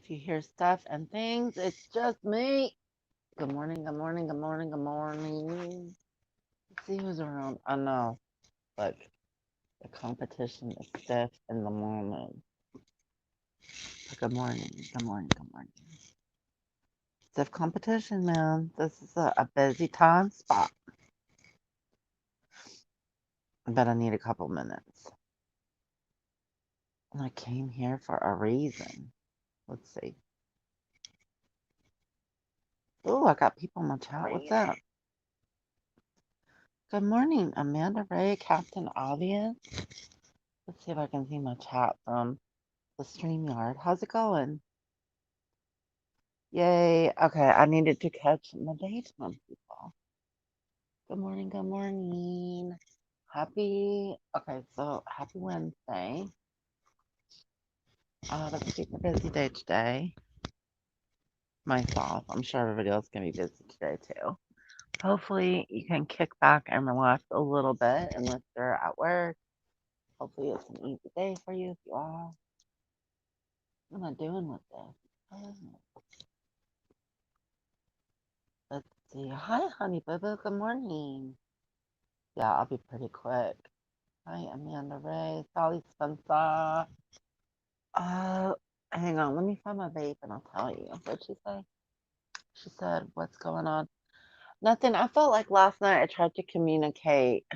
If you hear stuff and things, it's just me. Good morning, good morning, good morning, good morning. Let's see who's around. I know, but the competition is stiff in the morning. But good morning, good morning, good morning. Stiff competition, man. This is a busy time spot. But I need a couple minutes. And I came here for a reason. Let's see. Oh, I got people in my chat. What's up? Good morning, Amanda Ray, Captain Obvious. Let's see if I can see my chat from the StreamYard. How's it going? Yay. Okay, I needed to catch my daytime people. Good morning, good morning. Happy Wednesday. That's a super busy day today. Myself. I'm sure everybody else is going to be busy today too. Hopefully you can kick back and relax a little bit unless you're at work. Hopefully it's an easy day for you if you are. What am I doing with this? Let's see. Hi, honey boo boo. Good morning. Yeah, I'll be pretty quick. Hi, Amanda Ray, Sally Spencer. Uh, Hang on. Let me find my vape and I'll tell you. What'd she say? She said, "What's going on?" Nothing. I felt like last night I tried to communicate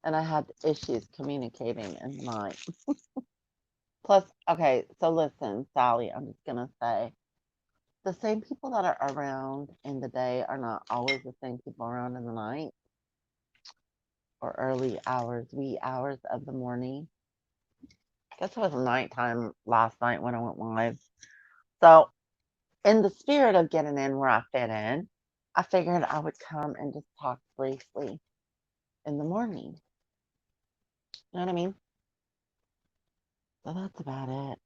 and I had issues communicating in the night. Plus, okay, so listen, Sally, I'm just gonna say the same people that are around in the day are not always the same people around in the night or early hours, wee hours of the morning. I guess it was nighttime last night when I went live. So, in the spirit of getting in where I fit in, I figured I would come and just talk briefly in the morning. You know what I mean? So that's about it.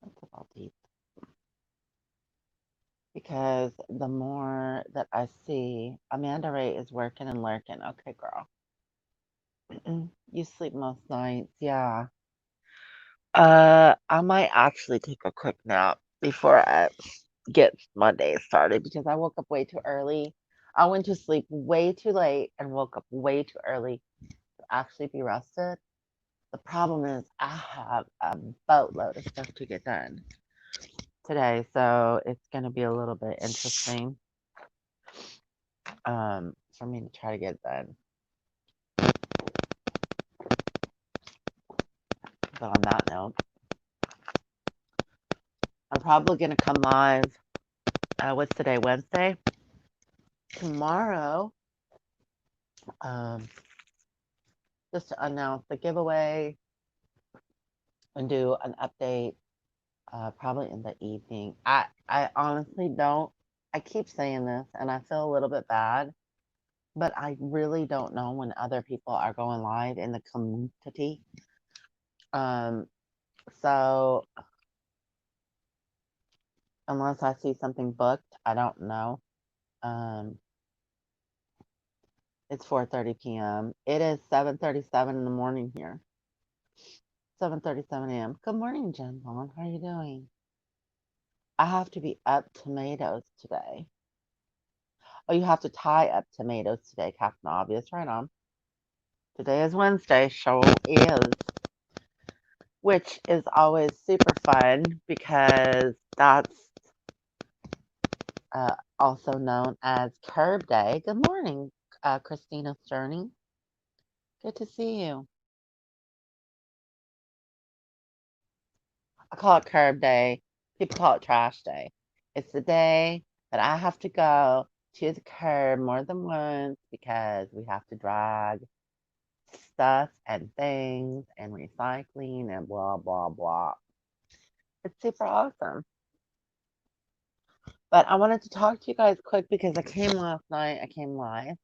That's about it. Because the more that I see, Amanda Ray is working and lurking. Okay, girl. You sleep most nights, yeah. I might actually take a quick nap before I get my day started because I woke up way too early. I went to sleep way too late and woke up way too early to actually be rested. The problem is I have a boatload of stuff to get done today, so it's going to be a little bit interesting for me to try to get done. But on that note, I'm probably going to come live. What's today? Wednesday? Tomorrow, um, just to announce the giveaway and do an update probably in the evening. I honestly don't. I keep saying this and I feel a little bit bad, but I really don't know when other people are going live in the community. Um, so unless I see something booked, I don't know. Um, it's 4:30 p.m. It is 7:37 in the morning here. 7:37 a.m. Good morning, Jen Vaughn. How are you doing? I have to be up tomatoes today. Oh, you have to tie up tomatoes today, Captain Obvious. Right on. Today is Wednesday, show is, which is always super fun because that's also known as Curb Day. Good morning, Christina Sterning. Good to see you. I call it Curb Day. People call it Trash Day. It's the day that I have to go to the curb more than once because we have to drag stuff and things and recycling and blah, blah, blah. It's super awesome. But I wanted to talk to you guys quick because I came last night. I came live.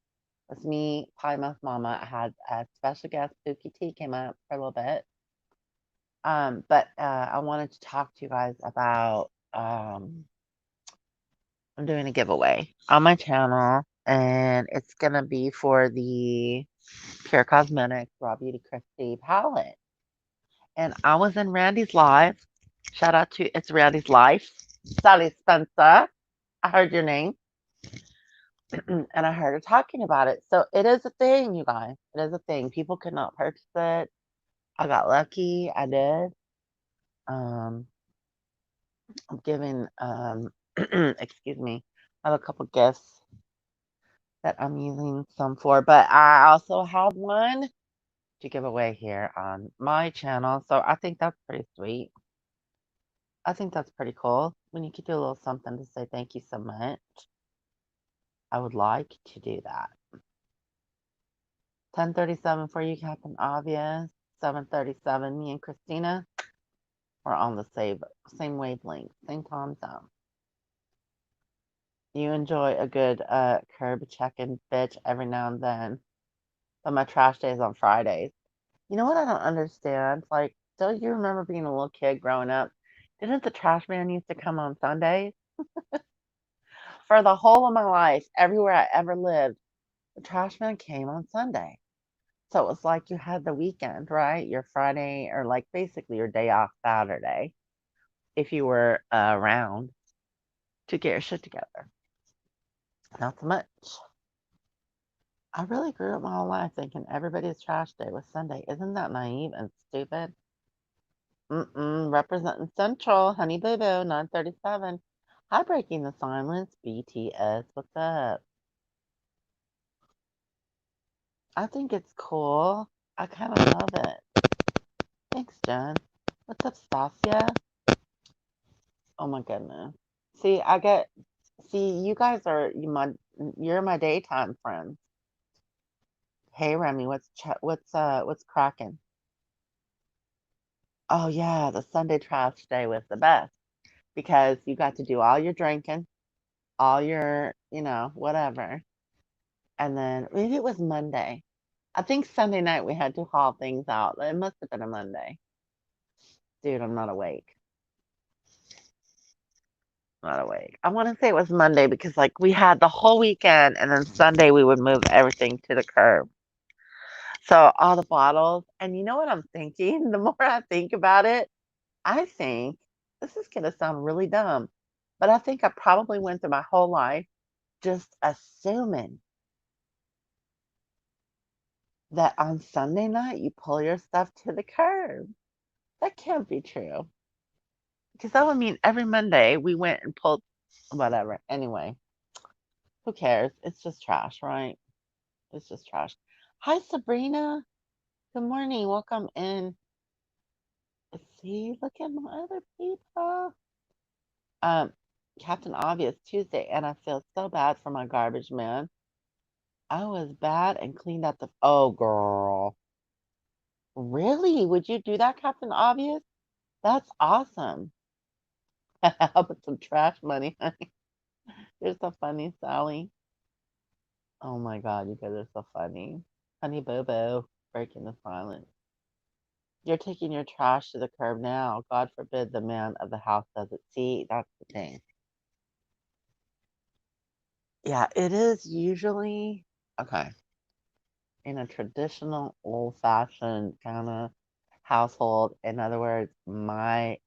It's me, Pie Mouth Mama. I had a special guest, Pookie T, came up for a little bit. But I wanted to talk to you guys about I'm doing a giveaway on my channel, and it's gonna be for the Pure Cosmetics Raw Beauty Christy palette. and I was in Randy's live. Shout out to It's Randy's Life. Sally Spencer. I heard your name and I heard her talking about it. So it is a thing, you guys. It is a thing. People could not purchase it. I got lucky. I did. Um, I'm giving, excuse me, I have a couple gifts that I'm using some for, but I also have one to give away here on my channel. So I think that's pretty sweet. I think that's pretty cool when you could do a little something to say thank you so much. I would like to do that. 10:37 for you, Captain Obvious. 7:37, me and Christina are on the same wavelength, same time zone. You enjoy a good curb checking bitch every now and then. But my trash day is on Fridays. You know what I don't understand? Like, don't you remember being a little kid growing up? Didn't the trash man used to come on Sundays? For the whole of my life, everywhere I ever lived, the trash man came on Sunday. So it was like you had the weekend, right? Your Friday, or like basically your day off Saturday, if you were around to get your shit together. Not so much. I really grew up my whole life thinking everybody's trash day was Sunday. Isn't that naive and stupid? Representing Central, Honey Boo Boo, 937. Hi, Breaking the Silence, BTS. What's up? I think it's cool. I kind of love it. Thanks, Jen. What's up, Stasia? Oh my goodness. See, you guys are you're my daytime friends. Hey, Remy, what's cracking? Oh yeah, the Sunday trash day was the best because you got to do all your drinking, all your, whatever. And then maybe it was Monday. I think Sunday night we had to haul things out. It must have been a Monday. Dude, I'm not awake. Not awake. I want to say it was Monday because like we had the whole weekend and then Sunday we would move everything to the curb. So all the bottles, and you know what I'm thinking? The more I think about it, I think this is going to sound really dumb, but I think I probably went through my whole life just assuming that on Sunday night you pull your stuff to the curb. That can't be true because that would mean every Monday we went and pulled whatever. Anyway, who cares? It's just trash, right? It's just trash. Hi, Sabrina. Good morning. Welcome in. Let's see. Look at my other people. Um, Captain Obvious Tuesday, and I feel so bad for my garbage man. I was bad and cleaned out the. Oh, girl. Really? Would you do that, Captain Obvious? That's awesome. How about some trash money, honey? You're so funny, Sally. Oh my God, you guys are so funny. Honey Bobo, breaking the silence. You're taking your trash to the curb now. God forbid the man of the house does it. See, that's the thing. Yeah, it is usually okay. In a traditional, old-fashioned kind of household, in other words, my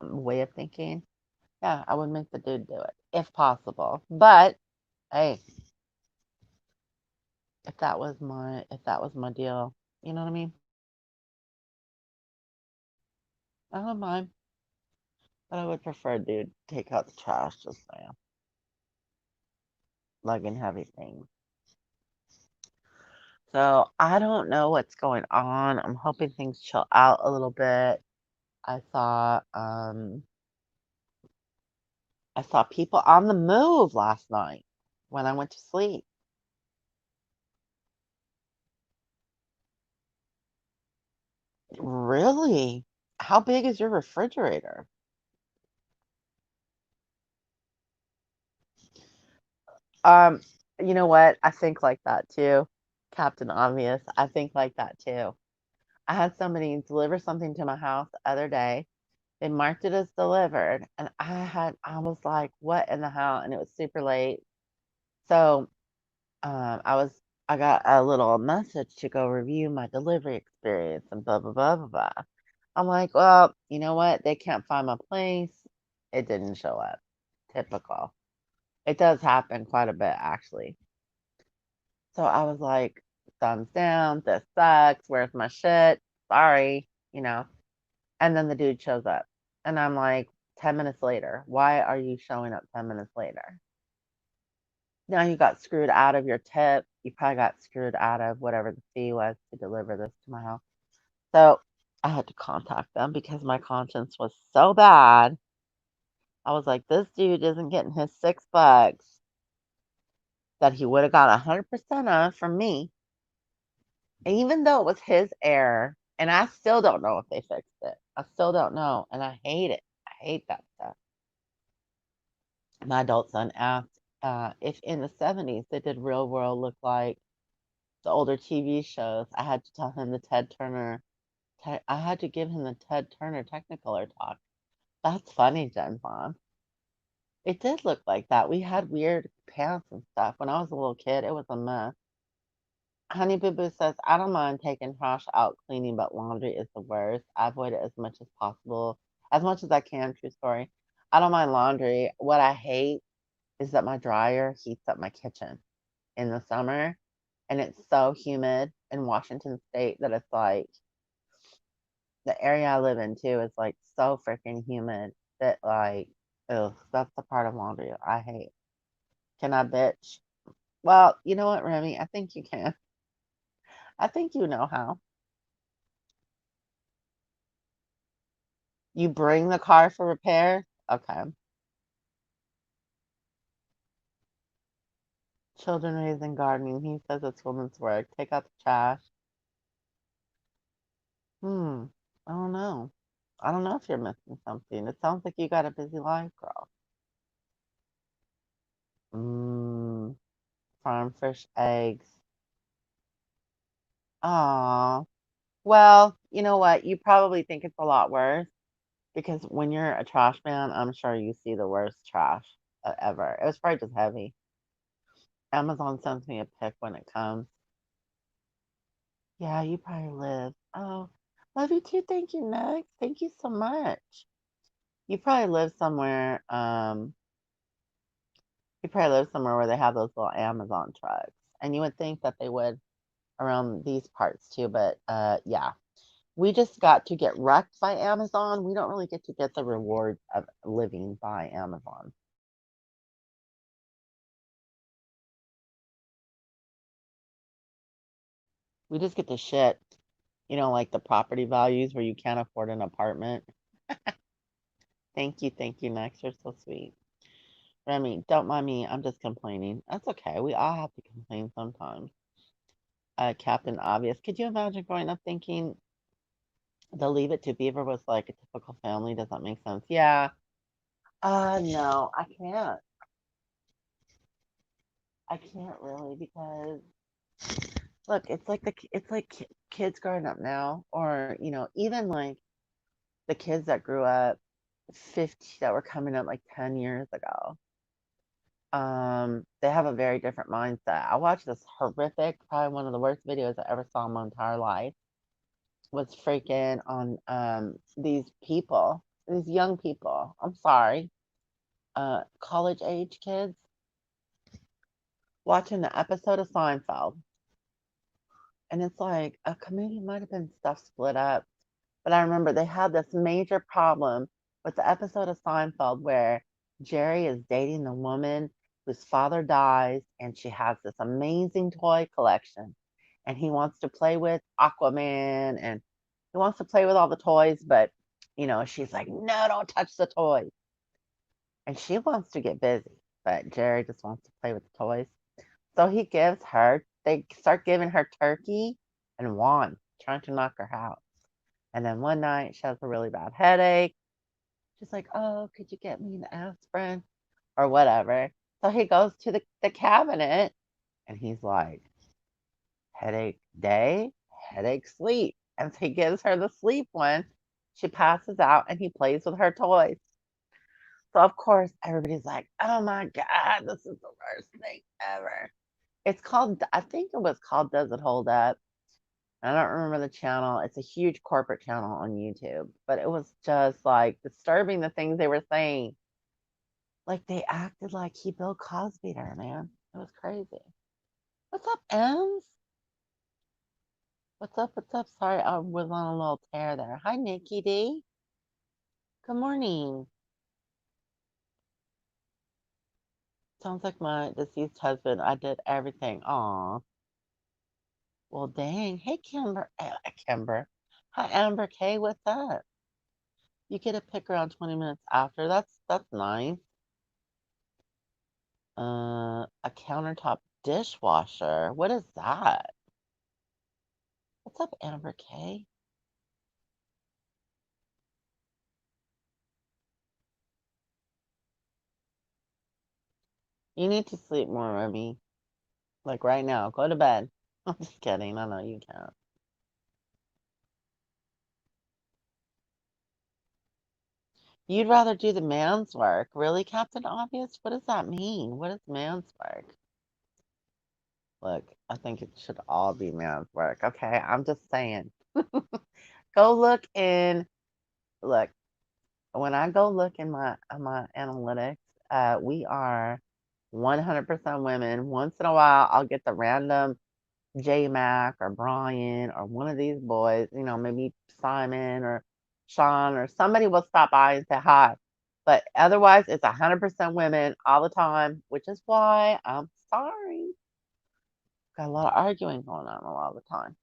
way of thinking, yeah, I would make the dude do it if possible. But hey, if that was my deal, you know what I mean? I don't mind, but I would prefer dude take out the trash, just saying, lugging heavy things. So I don't know what's going on. I'm hoping things chill out a little bit. I saw um I saw people on the move last night when I went to sleep. Really? How big is your refrigerator? Um, you know what? I think like that too. Captain Obvious. I think like that too. I had somebody deliver something to my house the other day. They marked it as delivered, and I was like, what in the hell? And it was super late. So I got a little message to go review my delivery experience and blah blah blah blah blah. I'm like, well, you know what? They can't find my place. It didn't show up. Typical. It does happen quite a bit, actually. So I was like, thumbs down. This sucks. Where's my shit? Sorry, you know. And then the dude shows up. And I'm like, 10 minutes later, why are you showing up 10 minutes later? Now you got screwed out of your tip. You probably got screwed out of whatever the fee was to deliver this to my house. So I had to contact them because my conscience was so bad. I was like, this dude isn't getting his $6 that he would have got 100% of from me. And even though it was his error, and I still don't know if they fixed it. I still don't know. And I hate it. I hate that stuff. My adult son asked if in the 70s they did real world look like the older TV shows. I had to tell him the Ted Turner. I had to give him the Ted Turner Technicolor talk. That's funny, Jen Vaughn. It did look like that. We had weird pants and stuff. When I was a little kid, it was a mess. Honey Boo Boo says, I don't mind taking trash out cleaning, but laundry is the worst. I avoid it as much as possible, as much as I can. True story. I don't mind laundry. What I hate is that my dryer heats up my kitchen in the summer, and it's so humid in Washington State that it's like the area I live in too is like so freaking humid that like, ugh, that's the part of laundry I hate. Can I bitch? Well, you know what, Remy? I think you can. I think you know how. You bring the car for repair? Okay. Children raising gardening. He says it's woman's work. Take out the trash. Hmm. I don't know. I don't know if you're missing something. It sounds like you got a busy life, girl. Mmm. Farm fresh eggs. Aw. Well, you know what? You probably think it's a lot worse because when you're a trash man, I'm sure you see the worst trash ever. It was probably just heavy. Amazon sends me a pic when it comes. Yeah, you probably live. Oh, love you too. Thank you, Meg. Thank you so much. You probably live somewhere. You probably live somewhere where they have those little Amazon trucks, and you would think that they would around these parts too. But yeah, we just got to get wrecked by Amazon. We don't really get to get the rewards of living by Amazon. We just get to shit, like the property values where you can't afford an apartment. Thank you, Next. You're so sweet. Remy, don't mind me. I'm just complaining. That's okay. We all have to complain sometimes. Captain Obvious. Could you imagine growing up thinking the Leave It to Beaver was like a typical family? Does that make sense? Yeah. No, I can't. I can't really because look, it's like kids growing up now, or even like the kids that grew up 50 that were coming up like 10 years ago. They have a very different mindset. I watched this horrific, probably one of the worst videos I ever saw in my entire life. Was freaking on these young people. I'm sorry, college age kids watching the episode of Seinfeld, and it's like a comedian might have been stuff split up, but I remember they had this major problem with the episode of Seinfeld where Jerry is dating the woman whose father dies, and she has this amazing toy collection, and he wants to play with Aquaman, and he wants to play with all the toys, but she's like, no, don't touch the toys. And she wants to get busy, but Jerry just wants to play with the toys. So they start giving her turkey and wine, trying to knock her out. And then one night she has a really bad headache. She's like, oh, could you get me an aspirin or whatever? So he goes to the cabinet and he's like, headache day, headache sleep. And so he gives her the sleep one. She passes out and he plays with her toys. So of course everybody's like, oh my God, this is the worst thing ever. I think it was called Does It Hold Up? I don't remember the channel. It's a huge corporate channel on YouTube, but it was just like disturbing the things they were saying. Like they acted like he Bill Cosby'd her, man. It was crazy. What's up, Ems? What's up? What's up? Sorry, I was on a little tear there. Hi, Nikki D. Good morning. Sounds like my deceased husband. I did everything. Aw. Well, dang. Hey, Kimber. Kimber. Hi, Amber K. What's up? You get a pick around 20 minutes after. That's nice. A countertop dishwasher. What is that? What's up, Amber K? You need to sleep more, Remy. Like right now. Go to bed. I'm just kidding. I know you can't. You'd rather do the man's work. Really, Captain Obvious? What does that mean? What is man's work? Look, I think it should all be man's work. Okay, I'm just saying. Go look in. Look, when I go look in my analytics, we are 100% women. Once in a while, I'll get the random J Mac or Brian or one of these boys. Maybe Simon or Sean or somebody will stop by and say hi. But otherwise, it's 100% women all the time, which is why I'm sorry. Got a lot of arguing going on a lot of the time.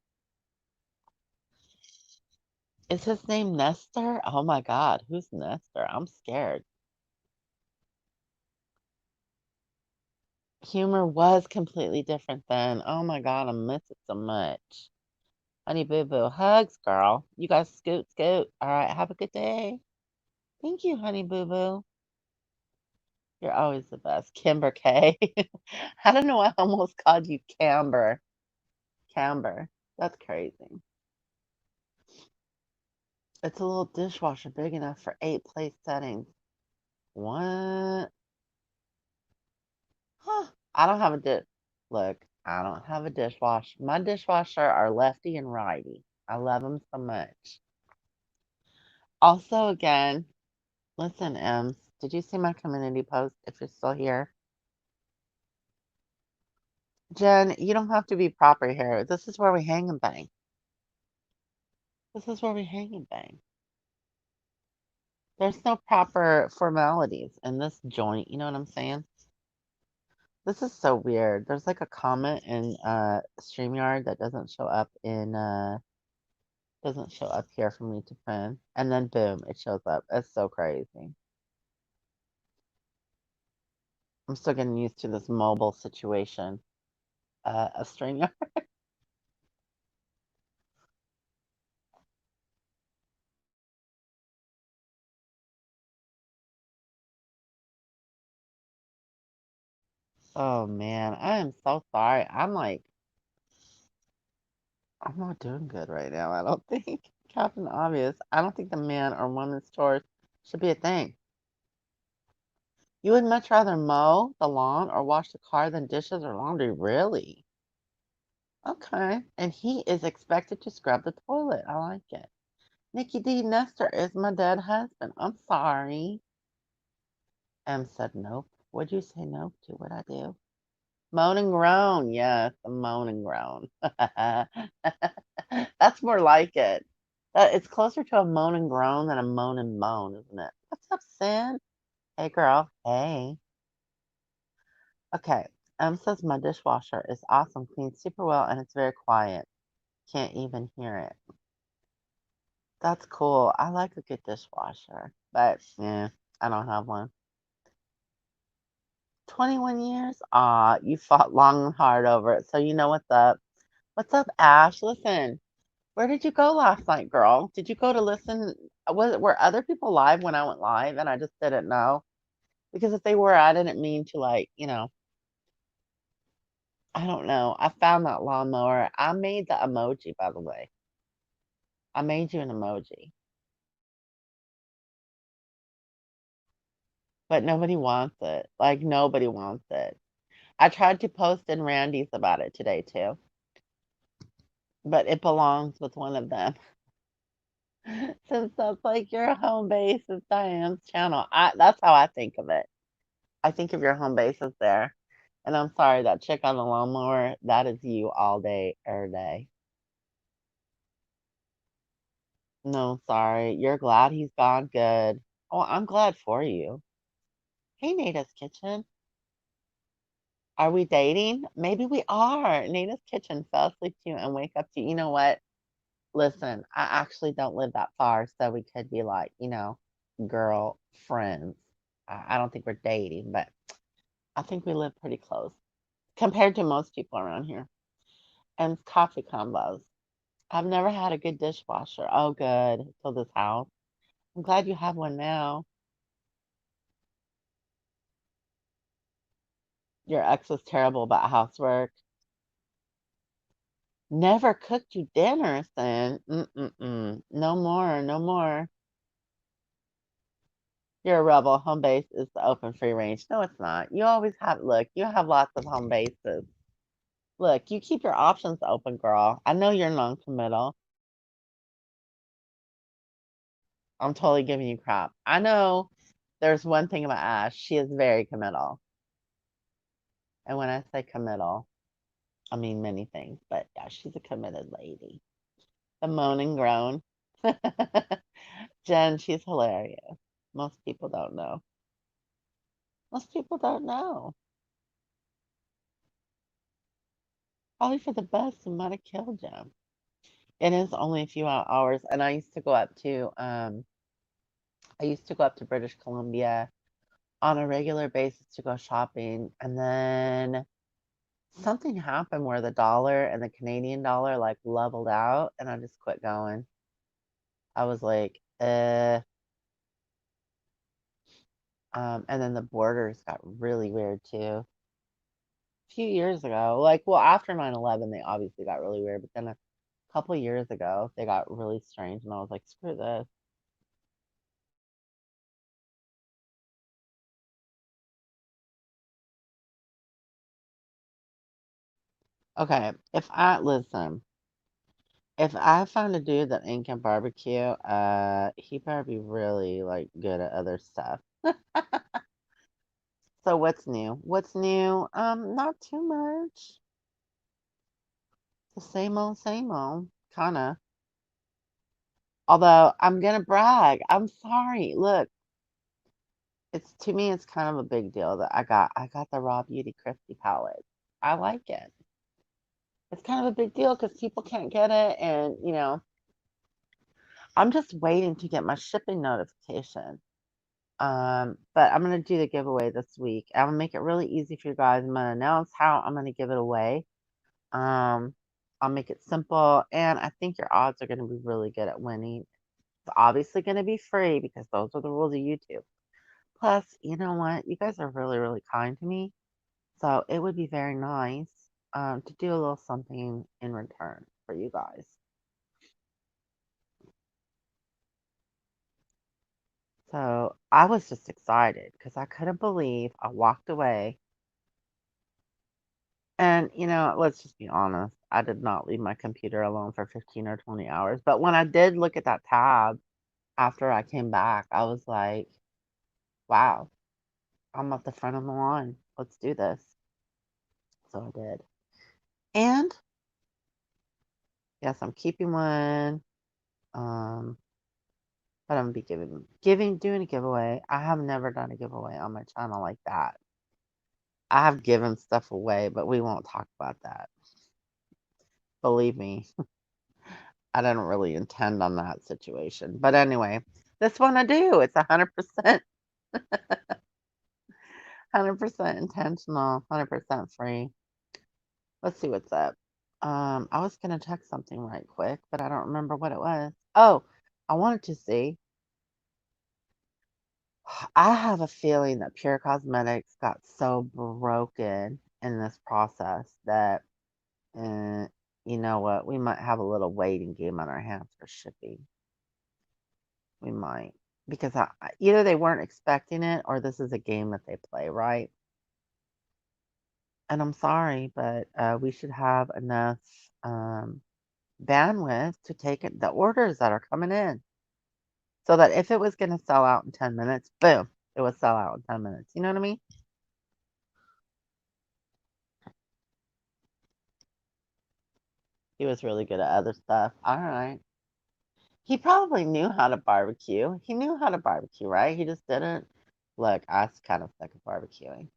Is his name Nestor? Oh my God, who's Nestor? I'm scared. Humor was completely different then. Oh my God, I miss it so much. Honey Boo Boo, hugs, girl. You guys scoot, scoot. All right, have a good day. Thank you, Honey Boo Boo. You're always the best. Kimber K. I don't know why I almost called you Camber. Camber. That's crazy. It's a little dishwasher big enough for 8 place settings. What? Huh. I don't have a dish. Look, I don't have a dishwasher. My dishwasher are lefty and righty. I love them so much. Also, again, listen, Ems, did you see my community post if you're still here? Jen, you don't have to be proper here. This is where we hang and bang. This is where we hang and bang. There's no proper formalities in this joint, you know what I'm saying? This is so weird. There's like a comment in StreamYard that doesn't show up here for me to print. And then boom, it shows up. It's so crazy. I'm still getting used to this mobile situation. A StreamYard. Oh man, I am so sorry. I'm not doing good right now, I don't think. Captain Obvious. I don't think the man or woman's chores should be a thing. You would much rather mow the lawn or wash the car than dishes or laundry, really? Okay. And he is expected to scrub the toilet. I like it. Nikki D. Nestor is my dead husband. I'm sorry. M said nope. What'd you say nope to? What'd I do? Moan and groan. Yes, a moan and groan. That's more like it. It's closer to a moan and groan than a moan and moan, isn't it? What's up, Sin? Hey, girl. Hey. Okay. Says my dishwasher is awesome, cleans super well, and it's very quiet. Can't even hear it. That's cool. I like a good dishwasher, but yeah, I don't have one. 21 years? Aw, you fought long and hard over it, so you know what's up. What's up, Ash? Listen, where did you go last night, girl? Did you go to listen? Were other people live when I went live and I just didn't know? Because if they were, I didn't mean to I don't know. I found that lawnmower. I made the emoji, by the way. I made you an emoji, but nobody wants it. Like nobody wants it. I tried to post in Randy's about it today too. but it belongs with one of them. Since that's like your home base is Diane's channel. That's how I think of it. I think of your home base as there. And I'm sorry, that chick on the lawnmower, that is you all day, every day. No, sorry. You're glad he's gone? Good. Oh, I'm glad for you. Hey, Nada's Kitchen. Are we dating? Maybe we are. Nada's Kitchen fell asleep to you and wake up to you. You know what? Listen, I actually don't live that far, so we could be like, girl friends. I don't think we're dating, but I think we live pretty close compared to most people around here. And coffee combos. I've never had a good dishwasher. Oh, good. Till this house. I'm glad you have one now. Your ex was terrible about housework. Never cooked you dinner, then. Mm-mm-mm. No more, no more. You're a rebel. Home base is the open free range. No, it's not. You always have, look, you have lots of home bases. Look, you keep your options open, girl. I know you're non-committal. I'm totally giving you crap. I know there's one thing about Ash. She is very committal. And when I say committal, I mean many things, but yeah, she's a committed lady. The moan and groan. Jen, she's hilarious. Most people don't know. Most people don't know. Probably for the best, it might have killed Jen. It is only a few hours, and I used to go up to British Columbia on a regular basis to go shopping, and then something happened where the dollar and the Canadian dollar like leveled out, and I just quit going. I was like, and then the borders got really weird too. A few years ago, like, well, after 9/11, they obviously got really weird, but then a couple years ago, they got really strange, and I was like, screw this. Okay, if I find a dude that ain't can barbecue, he better be really like good at other stuff. So what's new? What's new? Not too much. The same old, kinda. Although I'm gonna brag. I'm sorry. Look, it's to me it's kind of a big deal that I got the Raw Beauty Christy palette. I like it. It's kind of a big deal because people can't get it, and I'm just waiting to get my shipping notification. But I'm gonna do the giveaway this week. I'm gonna make it really easy for you guys. I'm gonna announce how I'm gonna give it away. Um, I'll make it simple, and I think your odds are gonna be really good at winning. It's obviously gonna be free because those are the rules of YouTube. Plus, you know what? You guys are really, really kind to me, so it would be very nice to do a little something in return for you guys. So I was just excited because I couldn't believe I walked away. And, let's just be honest, I did not leave my computer alone for 15 or 20 hours. But when I did look at that tab after I came back, I was like, wow, I'm at the front of the line. Let's do this. So I did. And yes, I'm keeping one. Um, but I'm gonna be doing a giveaway. I have never done a giveaway on my channel like that. I have given stuff away, but we won't talk about that. Believe me, I didn't really intend on that situation. But anyway, this one I do. It's 100% intentional, 100% free. Let's see what's up. I was gonna check something right quick, but I don't remember what it was. Oh, I wanted to see. I have a feeling that Pure Cosmetics got so broken in this process that, uh, you know what, we might have a little waiting game on our hands for shipping. We might. Because either they weren't expecting it or this is a game that they play, right? And I'm sorry, but we should have enough. Um, bandwidth to take the orders that are coming in. So that if it was going to sell out in 10 minutes, boom, it would sell out in 10 minutes. You know what I mean? He was really good at other stuff. All right. He probably knew how to barbecue. He knew how to barbecue, right? He just didn't. Look, I was kind of sick of barbecuing,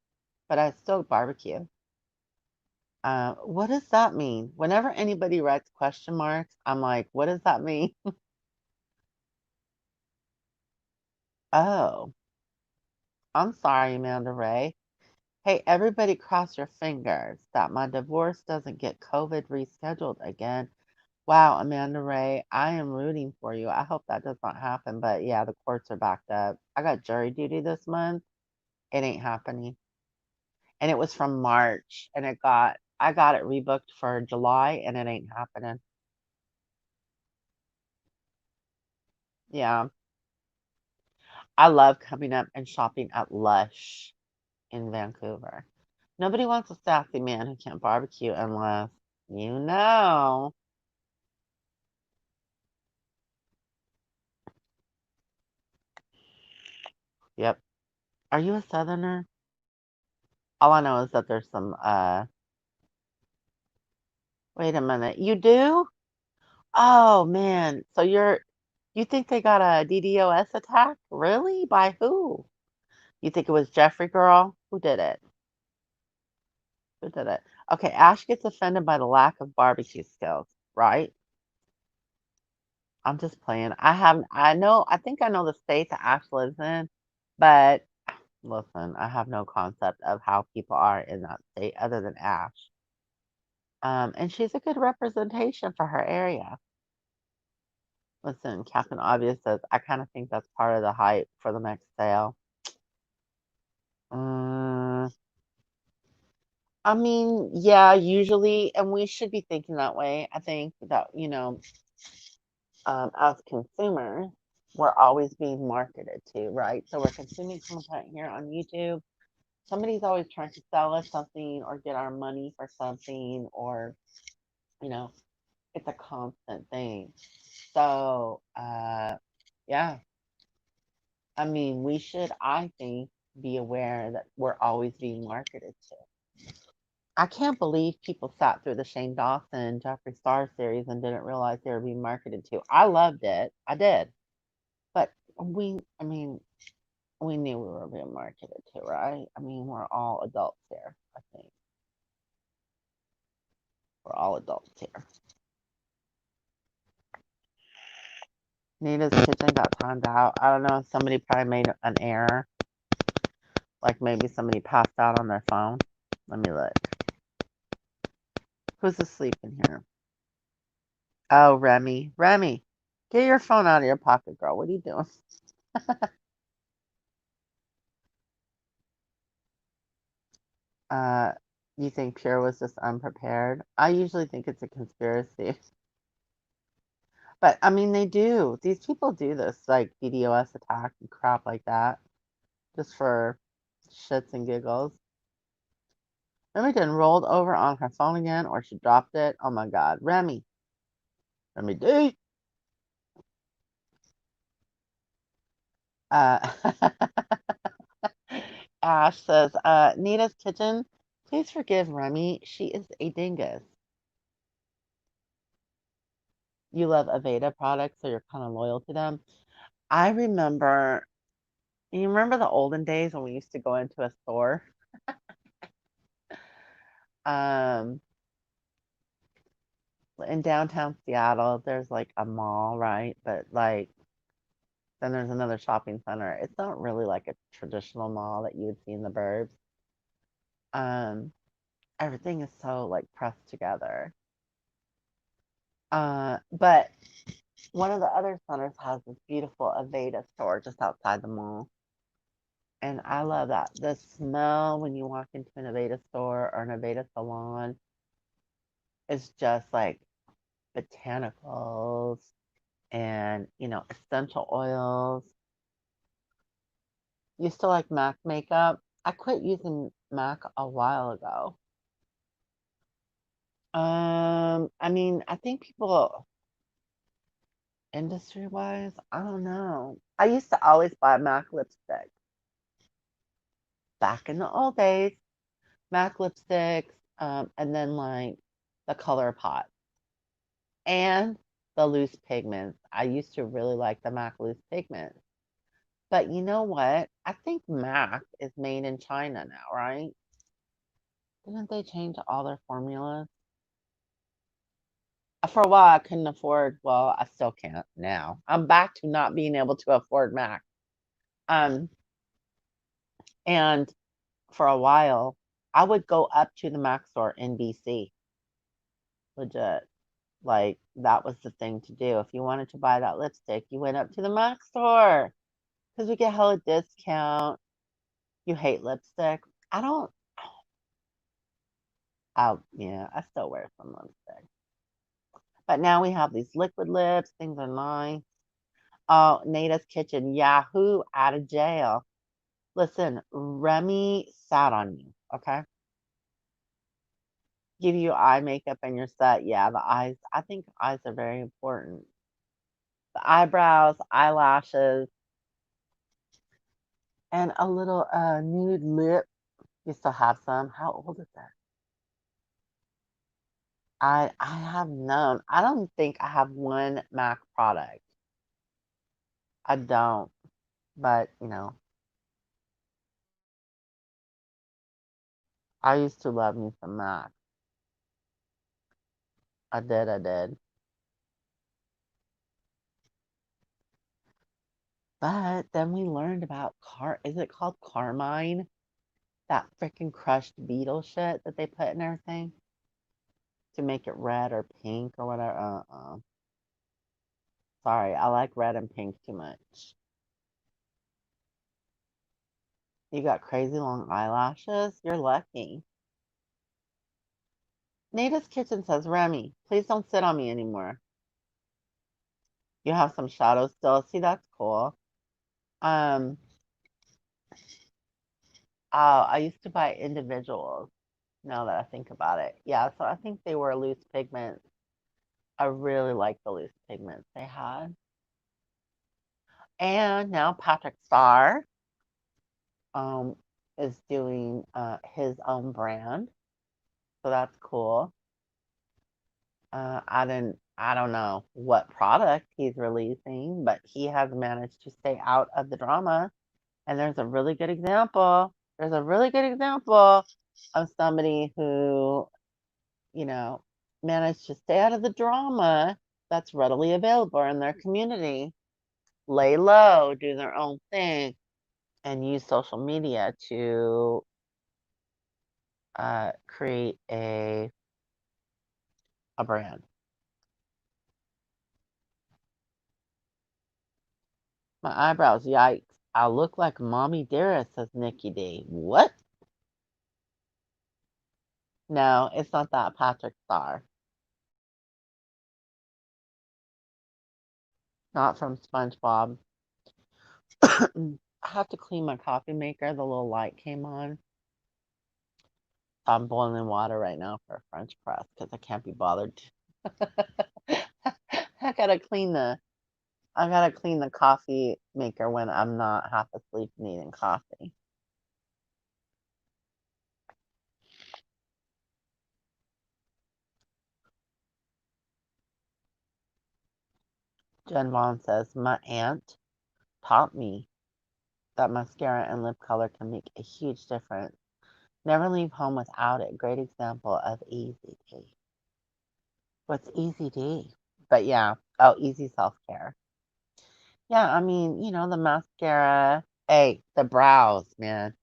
but I still barbecue. What does that mean? Whenever anybody writes question marks, I'm like, what does that mean? Oh, I'm sorry, Amanda Ray. Hey, everybody cross your fingers that my divorce doesn't get COVID rescheduled again. Wow, Amanda Ray, I am rooting for you. I hope that does not happen. But yeah, the courts are backed up. I got jury duty this month. It ain't happening. And it was from March and I got it rebooked for July and it ain't happening. Yeah. I love coming up and shopping at Lush in Vancouver. Nobody wants a sassy man who can't barbecue unless you know. Yep. Are you a southerner? All I know is that there's some wait a minute. You do? Oh man. So you think they got a DDoS attack? Really? By who? You think it was Jeffrey girl? Who did it? Who did it? Okay, Ash gets offended by the lack of barbecue skills, right? I'm just playing. I think I know the state that Ash lives in, but listen, I have no concept of how people are in that state other than Ash. And she's a good representation for her area. Listen, Captain Obvious says, I kind of think that's part of the hype for the next sale. Mm, I mean, yeah, usually, and we should be thinking that way. I think that, as consumers, we're always being marketed to, right? So we're consuming content here on YouTube. Somebody's always trying to sell us something or get our money for something, or, you know, it's a constant thing. So, yeah, I mean, we should, I think, be aware that we're always being marketed to. I can't believe people sat through the Shane Dawson, Jeffree Star series and didn't realize they were being marketed to. I loved it. I did. But I mean, we knew we were being marketed to, right? I mean, we're all adults here, I think. We're all adults here. Nita's kitchen got timed out. I don't know. Somebody probably made an error. Like maybe somebody passed out on their phone. Let me look. Who's asleep in here? Oh, Remy. Remy, get your phone out of your pocket, girl. What are you doing? Uh, you think Pure was just unprepared? I usually think it's a conspiracy. But I mean, they do. These people do this, like DDoS attack and crap like that, just for shits and giggles. Remington rolled over on her phone again, or she dropped it. Oh my God, Remy, Remy D. Uh, Ash says, Nita's kitchen. Please forgive Remy. She is a dingus. You love Aveda products, so you're kind of loyal to them. I remember. You remember the olden days when we used to go into a store? Um, in downtown Seattle, there's like a mall, right? But like then there's another shopping center. It's not really like a traditional mall that you would see in the burbs. Um, everything is so like pressed together. But one of the other centers has this beautiful Aveda store just outside the mall. And I love that. The smell when you walk into an Aveda store or an Aveda salon is just like botanicals and, essential oils. Used to like MAC makeup. I quit using MAC a while ago. I mean, I think people industry wise, I don't know. I used to always buy MAC lipstick back in the old days. MAC lipsticks, and then like the color pot and the loose pigments. I used to really like the MAC loose pigments. But you know what? I think MAC is made in China now, right? Didn't they change all their formulas? For a while, I couldn't afford. Well, I still can't now. I'm back to not being able to afford Mac. Um, and for a while, I would go up to the Mac store in BC. Legit, like that was the thing to do. If you wanted to buy that lipstick, you went up to the Mac store because we get hella discount. You hate lipstick? I don't. Yeah, I still wear some lipstick. But now we have these liquid lips. Things are nice. Oh, Nada's Kitchen. Yahoo out of jail. Listen, Remy sat on you, okay? Give you eye makeup and you're set. Yeah, the eyes. I think eyes are very important. The eyebrows, eyelashes, and a little nude lip. You still have some. How old is that? I have none. I don't think I have one MAC product. I don't. But, I used to love me some MAC. I did. But then we learned about is it called Carmine? That freaking crushed beetle shit that they put in everything to make it red or pink or whatever. Sorry, I like red and pink too much. You got crazy long eyelashes? You're lucky. Nada's Kitchen says, Remy, please don't sit on me anymore. You have some shadows still. See, that's cool. Um, I used to buy individuals now that I think about it. Yeah, so I think they were loose pigments. I really like the loose pigments they had. And now Patrick Starr um, is doing his own brand, so that's cool. I don't know what product he's releasing, but he has managed to stay out of the drama. And there's a really good example. There's a really good example of somebody who, you know, managed to stay out of the drama that's readily available in their community, lay low, do their own thing, and use social media to create a brand. My eyebrows, yikes. I look like Mommy Dearest, says Nikki D. What? No, it's not that Patrick Star. Not from SpongeBob. I have to clean my coffee maker. The little light came on. I'm boiling water right now for a French press because I can't be bothered. I gotta clean the I gotta clean the coffee maker when I'm not half asleep and eating coffee. Jen Vaughn says, my aunt taught me that mascara and lip color can make a huge difference. Never leave home without it. Great example of easy D. What's easy D? But yeah, oh, easy self care. Yeah, I mean, the mascara. Hey, the brows, man.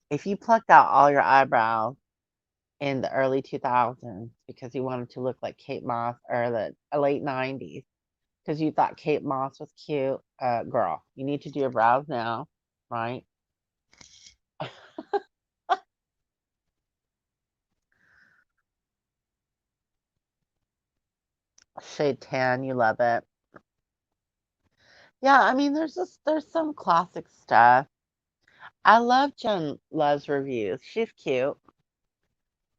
If you plucked out all your eyebrows in the early 2000s because you wanted to look like Kate Moss or the late 90s because you thought Kate Moss was cute, girl, you need to do your brows now, right? Shade tan, you love it. Yeah, I mean, there's some classic stuff. I love Jen Love's reviews. She's cute.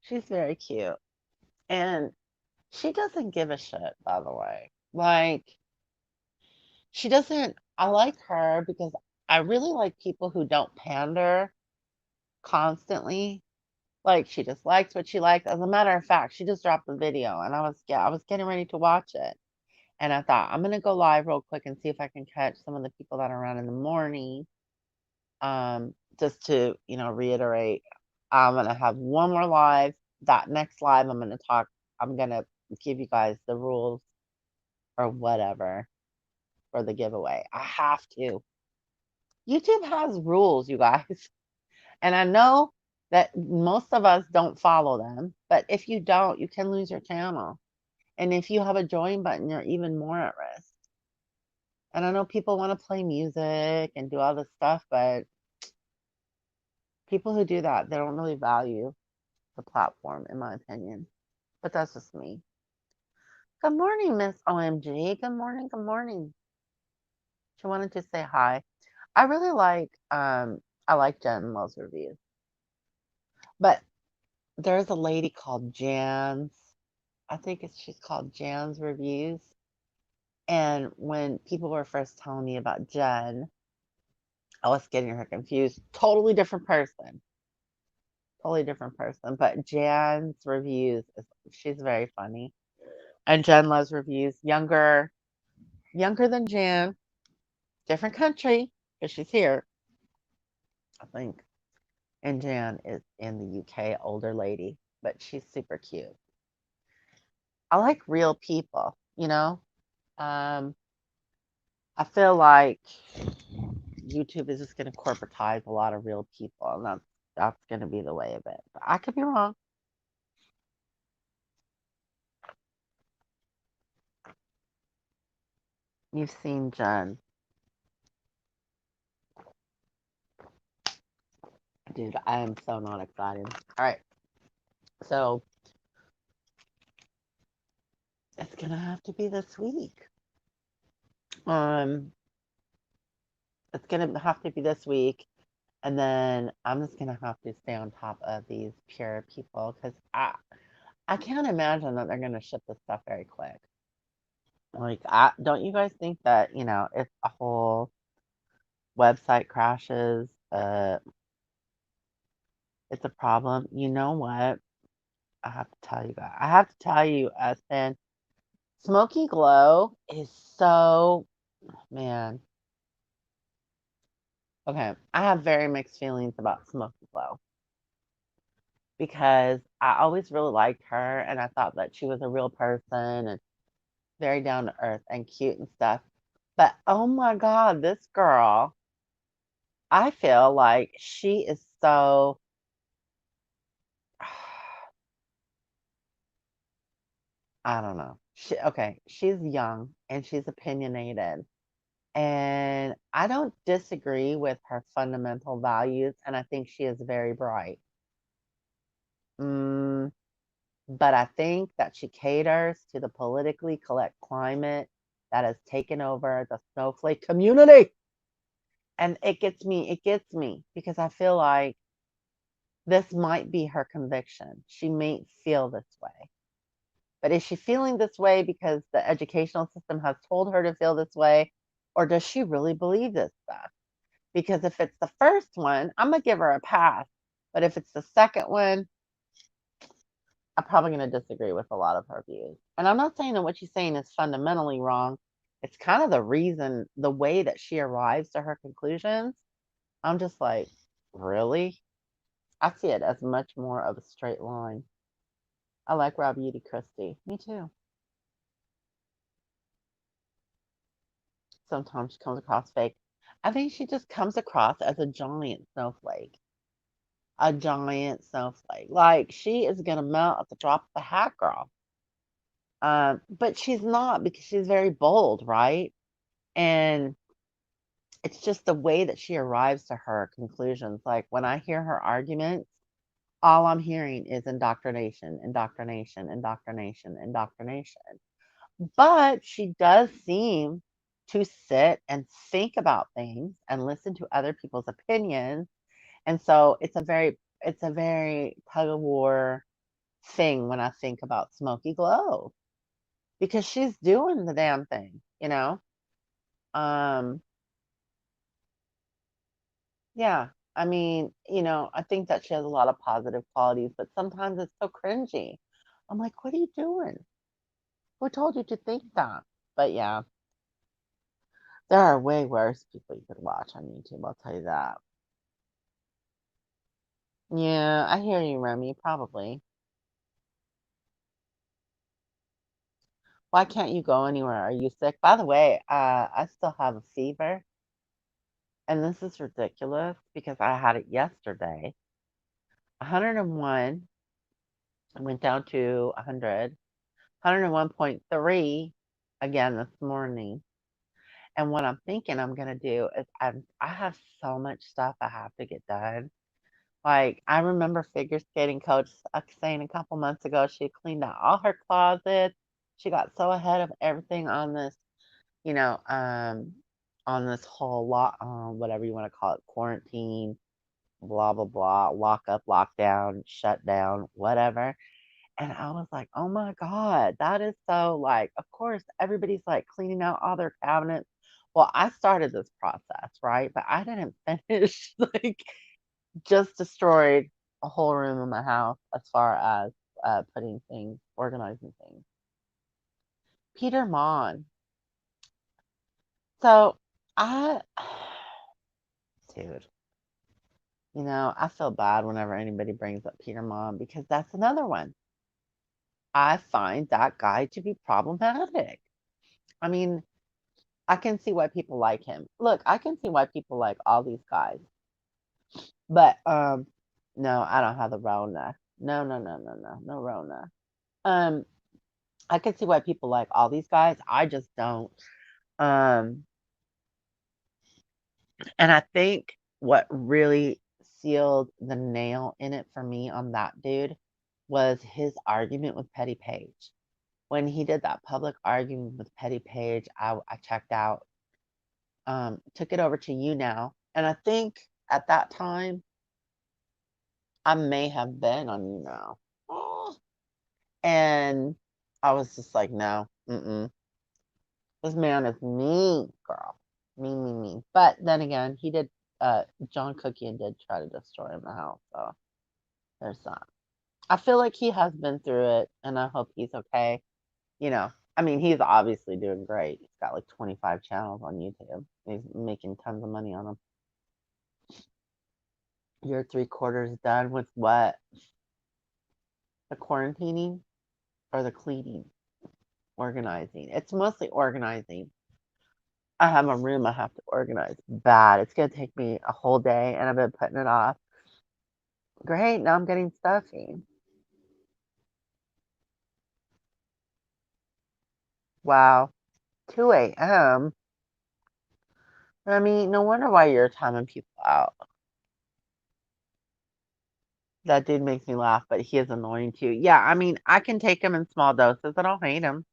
She's very cute. And she doesn't give a shit, by the way. Like, she doesn't, I like her because I really like people who don't pander constantly. Like, she just likes what she likes. As a matter of fact, she just dropped a video and I was getting ready to watch it. And I thought, I'm gonna go live real quick and see if I can catch some of the people that are around in the morning. Just to, reiterate, I'm gonna have one more live. That next live, I'm gonna give you guys the rules or whatever for the giveaway. I have to. YouTube has rules, you guys. And I know that most of us don't follow them, but if you don't, you can lose your channel. And if you have a join button, you're even more at risk. And I know people want to play music and do all this stuff, but people who do that, they don't really value the platform, in my opinion. But that's just me. Good morning, Miss OMG. Good morning. Good morning. She wanted to say hi. I really I like Jen Love's reviews. But there's a lady called Jan's. I think she's called Jan's Reviews. And when people were first telling me about Jen, I was getting her confused. Totally different person. Totally different person. But Jan's Reviews she's very funny. And Jen Loves Reviews. Younger than Jan. Different country, but she's here, I think. And Jan is in the UK, older lady, but she's super cute. I like real people, you know? Um, I feel like YouTube is just going to corporatize a lot of real people, and that's going to be the way of it. But I could be wrong. You've seen Jen. Dude, I am so not excited. All right. So it's going to have to be this week. Um, it's going to have to be this week. And then I'm just gonna have to stay on top of these pure people because I can't imagine that they're gonna ship this stuff very quick. Like, don't you guys think that if a whole website crashes, it's a problem? You know what? I have to tell you guys. I have to tell you, Espen, Smoky Glow is so man. Okay, I have very mixed feelings about Smoky Glow because I always really liked her and I thought that she was a real person and very down to earth and cute and stuff. But oh my God, this girl, I feel like she is so, I don't know. Okay, she's young and she's opinionated. And I don't disagree with her fundamental values, and I think she is very bright. Mm, but I think that she caters to the politically correct climate that has taken over the snowflake community. And it gets me because I feel like this might be her conviction. She may feel this way. But is she feeling this way because the educational system has told her to feel this way? Or does she really believe this stuff? Because if it's the first one, I'm going to give her a pass. But if it's the second one, I'm probably going to disagree with a lot of her views. And I'm not saying that what she's saying is fundamentally wrong. It's kind of the reason, the way that she arrives to her conclusions. I'm just like, really? I see it as much more of a straight line. I like Raw Beauty Christie. Me too. Sometimes she comes across fake. I think she just comes across as a giant snowflake. A giant snowflake. Like she is gonna melt at the drop of a hat, girl. But she's not because she's very bold, right? And it's just the way that she arrives to her conclusions. Like when I hear her arguments, all I'm hearing is indoctrination, indoctrination, indoctrination, indoctrination. But she does seem to sit and think about things and listen to other people's opinions. And so it's a very tug of war thing when I think about Smoky Glow because she's doing the damn thing. Um, yeah. I mean, I think that she has a lot of positive qualities, but sometimes it's so cringy. I'm like, what are you doing? Who told you to think that? But yeah, there are way worse people you could watch on YouTube, I'll tell you that. Yeah, I hear you, Remy, probably. Why can't you go anywhere? Are you sick? By the way, I still have a fever, and this is ridiculous because I had it yesterday. 101, I went down to 100, 101.3 again this morning. And what I'm thinking I'm gonna do is I have so much stuff I have to get done. Like I remember figure skating coach saying a couple months ago she cleaned out all her closets. She got so ahead of everything on this, you know, on this whole lot, whatever you want to call it, quarantine, blah blah blah, lock up, lockdown, shut down, whatever. And I was like, oh my God, that is so like, of course, everybody's like cleaning out all their cabinets. Well, I started this process, right? But I didn't finish, like, just destroyed a whole room in my house as far as putting things, organizing things. Peter Mon. So I, dude, I feel bad whenever anybody brings up Peter Mon because that's another one. I find that guy to be problematic. I mean, I can see why people like him. Look, I can see why people like all these guys. But no, I don't have the Rona. No, no, no, no, no, no Rona. Um, I can see why people like all these guys. I just don't. Um, and I think what really sealed the nail in it for me on that dude was his argument with Petty Page. When he did that public argument with Petty Page, I checked out. Took it over to you now, and I think at that time I may have been on you now. And I was just like, no, this man is me, girl. Me, me, me. But then again, he did, John Cookian did try to destroy the house. So there's that. I feel like he has been through it, and I hope he's okay. I mean, he's obviously doing great. He's got like 25 channels on YouTube. He's making tons of money on them. You're 3/4 done with what? The quarantining or the cleaning? Organizing. It's mostly organizing. I have a room I have to organize bad. It's gonna take me a whole day and I've been putting it off. Great, now I'm getting stuffy. Wow. 2 a.m. I mean, no wonder why you're timing people out. That dude makes me laugh, but he is annoying too. Yeah, I mean, I can take him in small doses. I don't hate him,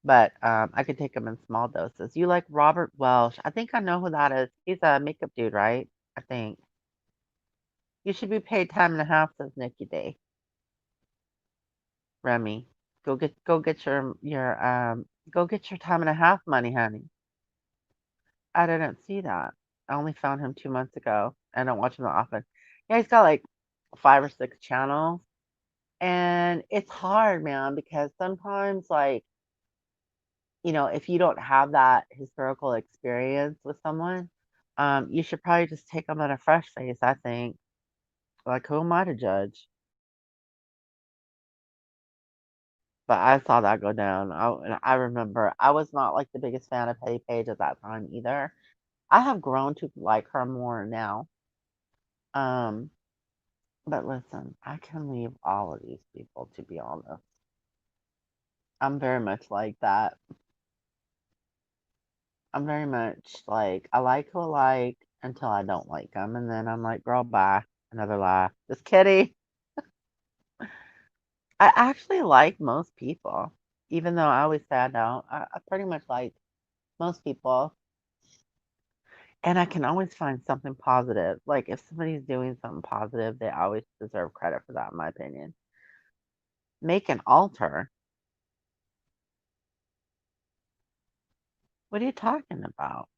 but I could take him in small doses. You like Robert Welsh? I think I know who that is. He's a makeup dude, right? I think you should be paid time and a half, says Nikki Day. Remy, go get your time and a half money, honey. I didn't see that. I only found him 2 months ago. I don't watch him that often. Yeah, he's got like 5 or 6 channels. And it's hard, man, because sometimes, like, if you don't have that historical experience with someone, you should probably just take them at a fresh face, I think. Like, who am I to judge? But I saw that go down. And I remember I was not like the biggest fan of Petty Page at that time either. I have grown to like her more now. Um, but listen, I can leave all of these people, to be honest. I'm very much like that. I'm very much like, I like who I like until I don't like them. And then I'm like, girl, bye. Another lie. Just kidding. I actually like most people, even though I always say I don't. I pretty much like most people. And I can always find something positive. Like if somebody's doing something positive, they always deserve credit for that, in my opinion. Make an altar? What are you talking about?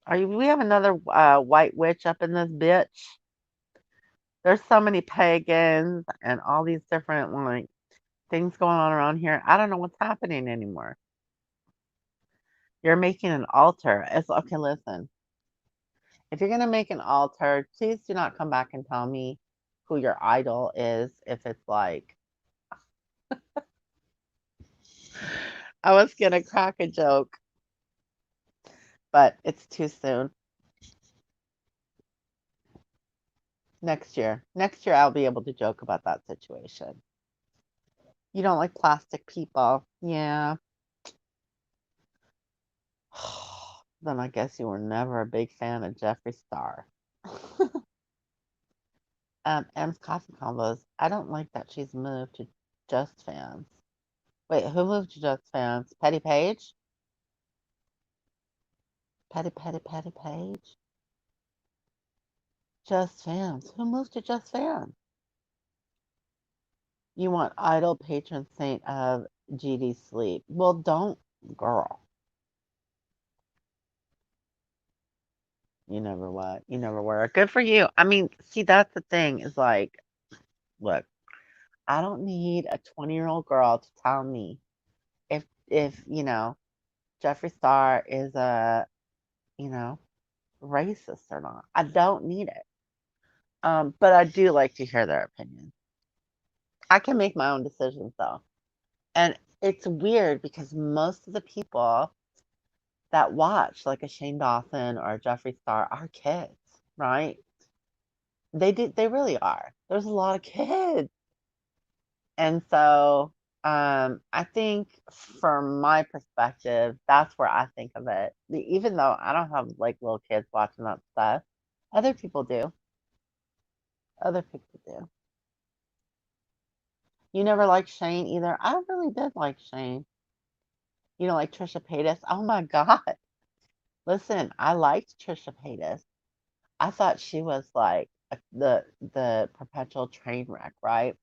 We have another white witch up in this bitch? There's so many pagans and all these different like things going on around here. I don't know what's happening anymore. You're making an altar. It's okay, listen. If you're gonna make an altar, please do not come back and tell me who your idol is if it's like I was gonna crack a joke, but it's too soon. Next year. Next year I'll be able to joke about that situation. You don't like plastic people. Yeah. Then I guess you were never a big fan of Jeffree Star. M's Coffee Combos. I don't like that she's moved to Just Fans. Wait, who moved to Just Fans? Petty Page? Petty Page? Just Fans. Who moved to Just Fans? You want idol patron saint of GD Sleep. Well, don't, girl. You never what? You never were. Good for you. I mean, see, that's the thing is like, look, I don't need a 20-year-old girl to tell me if Jeffree Star is you know, racist or not. I don't need it. But I do like to hear their opinion. I can make my own decisions though. And it's weird because most of the people that watch like a Shane Dawson or a Jeffree Star are kids, right? They really are. There's a lot of kids. And so I think from my perspective, that's where I think of it. Even though I don't have like little kids watching that stuff, other people do. Other people do. You never liked Shane either. I really did like Shane. You know, like Trisha Paytas. Oh my God. Listen, I liked Trisha Paytas. I thought she was like the perpetual train wreck, right?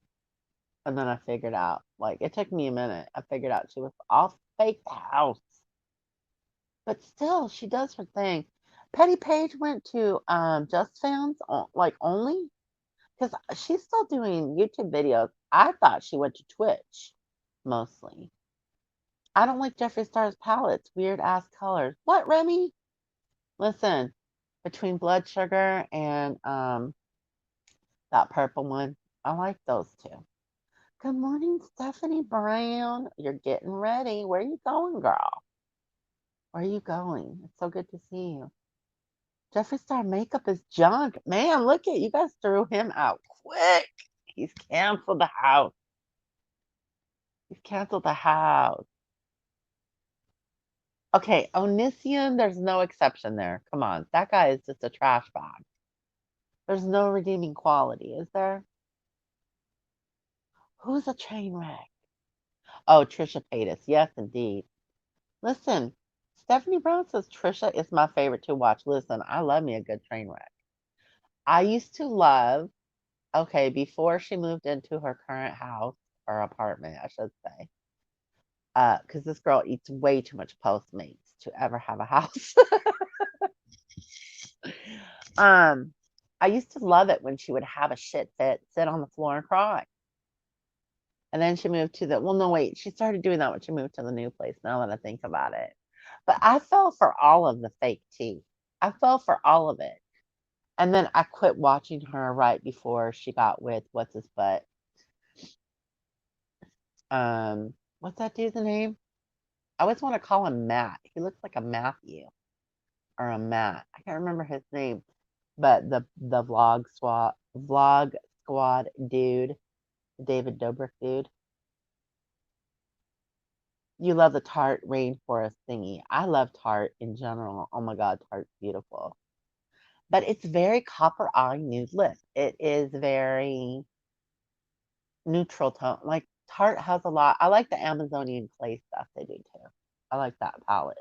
And then I figured out, like, it took me a minute. I figured out she was all fake house. But still, she does her thing. Petty Page went to Just Fans, like, only because she's still doing YouTube videos. I thought she went to Twitch mostly. I don't like Jeffree Star's palettes, weird ass colors. What, Remy? Listen, between Blood Sugar and that purple one, I like those two. Good morning, Stephanie Brown. You're getting ready. Where are you going, girl? Where are you going? It's so good to see you. Jeffree Star makeup is junk. Man, look at you guys threw him out quick. He's canceled the house. He's canceled the house. Okay, Onision, there's no exception there. Come on. That guy is just a trash bag. There's no redeeming quality, is there? Who's a train wreck? Oh, Trisha Paytas. Yes, indeed. Listen, Stephanie Brown says Trisha is my favorite to watch. Listen, I love me a good train wreck. I used to love, okay, before she moved into her current house or apartment, I should say, because this girl eats way too much Postmates to ever have a house. um, I used to love it when she would have a shit fit, sit on the floor and cry. And then she moved to well, no, wait, she started doing that when she moved to the new place, now that I think about it. But I fell for all of the fake tea. I fell for all of it. And then I quit watching her right before she got with what's his butt. What's that dude's name? I always want to call him Matt. He looks like a Matthew or a Matt. I can't remember his name. But the vlog squad dude, David Dobrik dude. You love the Tarte rainforest thingy. I love Tarte in general. Oh my God, Tarte's beautiful. But it's very copper eye nude lip. It is very neutral tone. Like Tarte has a lot. I like the Amazonian clay stuff they do too. I like that palette.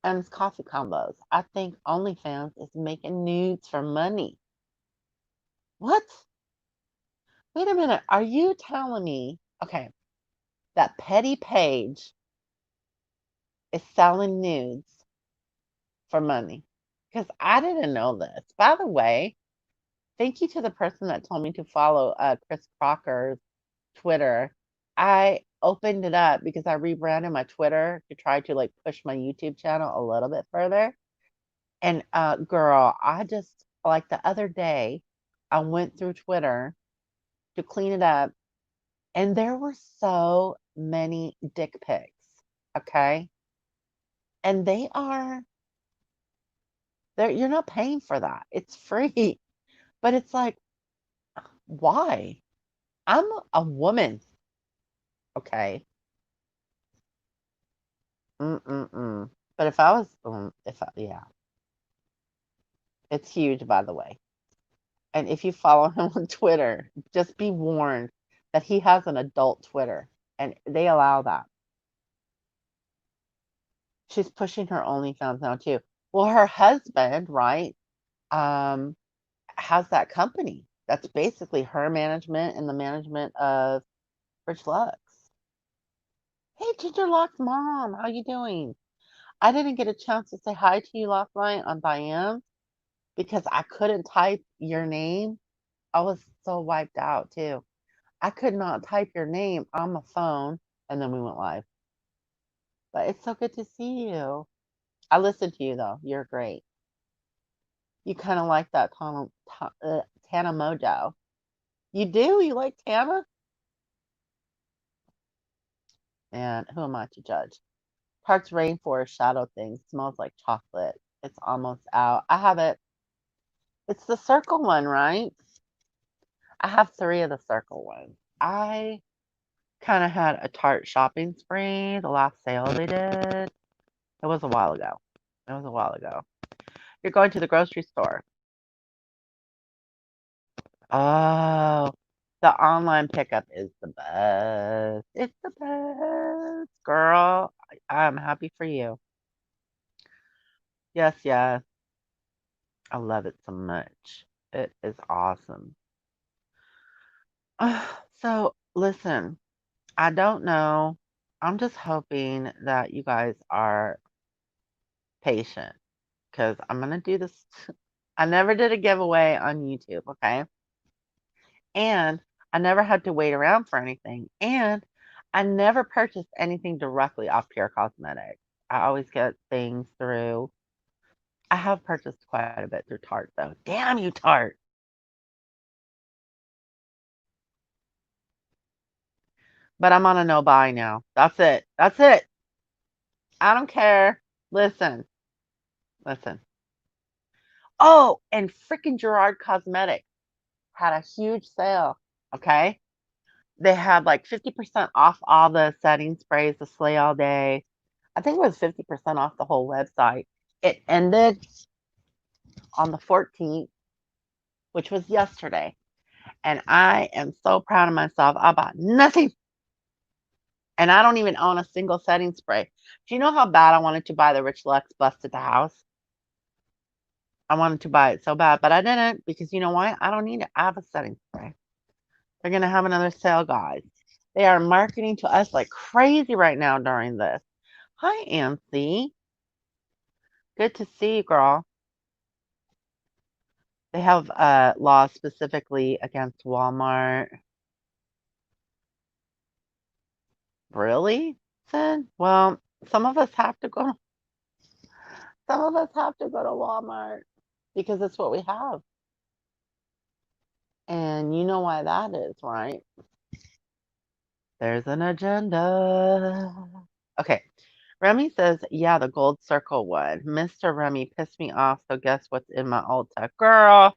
And it's coffee combos. I think OnlyFans is making nudes for money. What? Wait a minute. Are you telling me, okay, that Petty Page is selling nudes for money? Because I didn't know this. By the way, thank you to the person that told me to follow Chris Crocker's Twitter. I opened it up because I rebranded my Twitter to try to like push my YouTube channel a little bit further. And girl, I just like the other day, I went through Twitter to clean it up, and there were so many dick pics. Okay, and you're not paying for that. It's free, but it's like, why? I'm a woman. Okay. Mm-mm-mm. But if I was, yeah, it's huge, by the way. And if you follow him on Twitter, just be warned that he has an adult Twitter, and they allow that. She's pushing her OnlyFans now too. Well, her husband, right, um, has that company. That's basically her management and the management of Rich Lux. Hey, Ginger Locks mom, how you doing? I didn't get a chance to say hi to you last night on Diane because I couldn't type your name. I was so wiped out too. I could not type your name on my phone, and then we went live. But it's so good to see you. I listened to you though. You're great. You kind of like that Tana Mojo. You do? You like Tana? And who am I to judge? Park's Rainforest Shadow thing smells like chocolate. It's almost out. I have it. It's the circle one, right? I have three of the circle ones. I kind of had a Tarte shopping spree, the last sale they did. It was a while ago. It was a while ago. You're going to the grocery store. Oh, the online pickup is the best. It's the best, girl. I'm happy for you. Yes, yes. I love it so much. It is awesome. So, listen, I don't know. I'm just hoping that you guys are patient because I'm going to do this. I never did a giveaway on YouTube, okay? And I never had to wait around for anything. And I never purchased anything directly off Pure Cosmetics. I always get things through. I have purchased quite a bit through Tarte, though. Damn you, Tarte. But I'm on a no buy now. That's it. That's it. I don't care. Listen, listen. Oh, and freaking Gerard Cosmetics had a huge sale. Okay. They had like 50% off all the setting sprays, the Slay All Day. I think it was 50% off the whole website. It ended on the 14th, which was yesterday. And I am so proud of myself. I bought nothing. And I don't even own a single setting spray. Do you know how bad I wanted to buy the Rich Lux Bust at the House? I wanted to buy it so bad, but I didn't because you know why? I don't need it. I have a setting spray. They're going to have another sale, guys. They are marketing to us like crazy right now during this. Hi, Ancy. Good to see you, girl. They have laws specifically against Walmart. Really? Then, well, some of us have to go. Some of us have to go to Walmart because it's what we have. And you know why that is, right? There's an agenda. Okay. Remy says, yeah, the gold circle one. Mr. Remy pissed me off, so guess what's in my Ulta? Girl,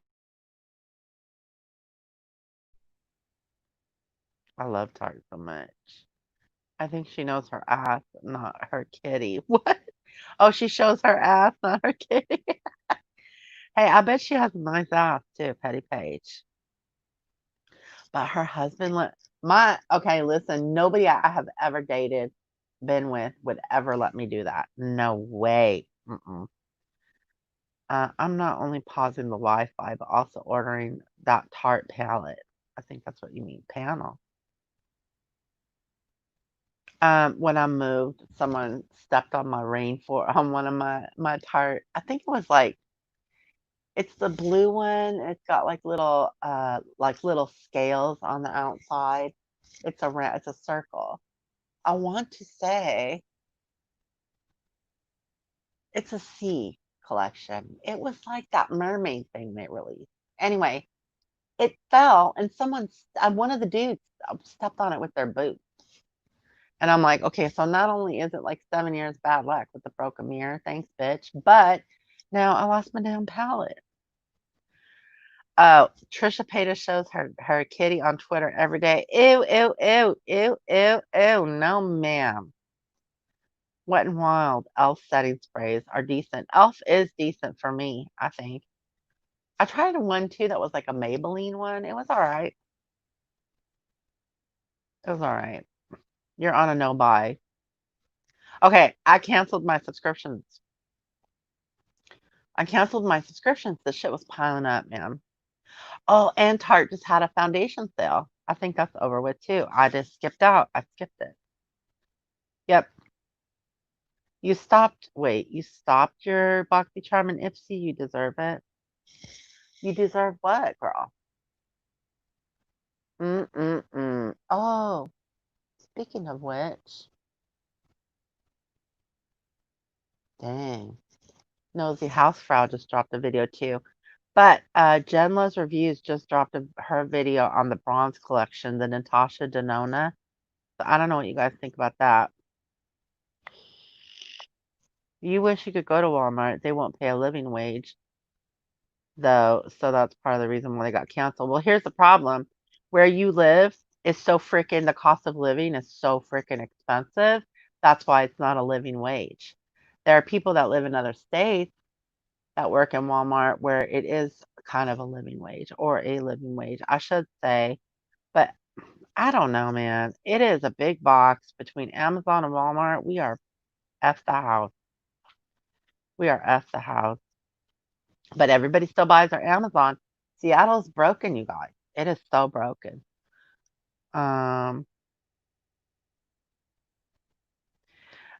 I love Tarte so much. I think she knows her ass, not her kitty. What? Oh, she shows her ass, not her kitty. Hey, I bet she has a nice ass too, Petty Page. But her husband, okay, listen, nobody I have ever dated, been with, would ever let me do that. No way. Mm-mm. I'm not only pausing the Wi-Fi, but also ordering that Tarte palette. I think that's what you mean, panel. When I moved, someone stepped on my rainforest on one of my Tarte. I think it was like it's the blue one. It's got like little scales on the outside. It's a circle. I want to say it's a C collection. It was like that mermaid thing they released. Anyway, it fell and one of the dudes stepped on it with their boot. And I'm like, okay, so not only is it like 7 years bad luck with the broken mirror, thanks, bitch, but now I lost my damn palette. Trisha Paytas shows her kitty on Twitter every day. Ew, ew, ew, ew, ew, ew. No, ma'am. Wet and Wild Elf setting sprays are decent. Elf is decent for me, I think. I tried one too that was like a Maybelline one. It was all right. It was all right. You're on a no buy. Okay, I canceled my subscriptions. I canceled my subscriptions. The shit was piling up, man. Oh, and Tarte just had a foundation sale. I think that's over with too. I just skipped out. I skipped it. Yep. You stopped your BoxyCharm and Ipsy. You deserve it. You deserve what, girl? Mm-mm-mm. Oh, speaking of which, dang. Nosy Housefrau just dropped a video too. But Jenla's Reviews just dropped her video on the Bronze Collection, the Natasha Denona. So I don't know what you guys think about that. You wish you could go to Walmart. They won't pay a living wage, though. So that's part of the reason why they got canceled. Well, here's the problem. Where you live is so freaking, the cost of living is so freaking expensive. That's why it's not a living wage. There are people that live in other states that work in Walmart where it is kind of a living wage or a living wage, I should say. But I don't know, man. It is a big box between Amazon and Walmart. We are F the house. We are F the house. But everybody still buys our Amazon. Seattle's broken, you guys. It is so broken. Um,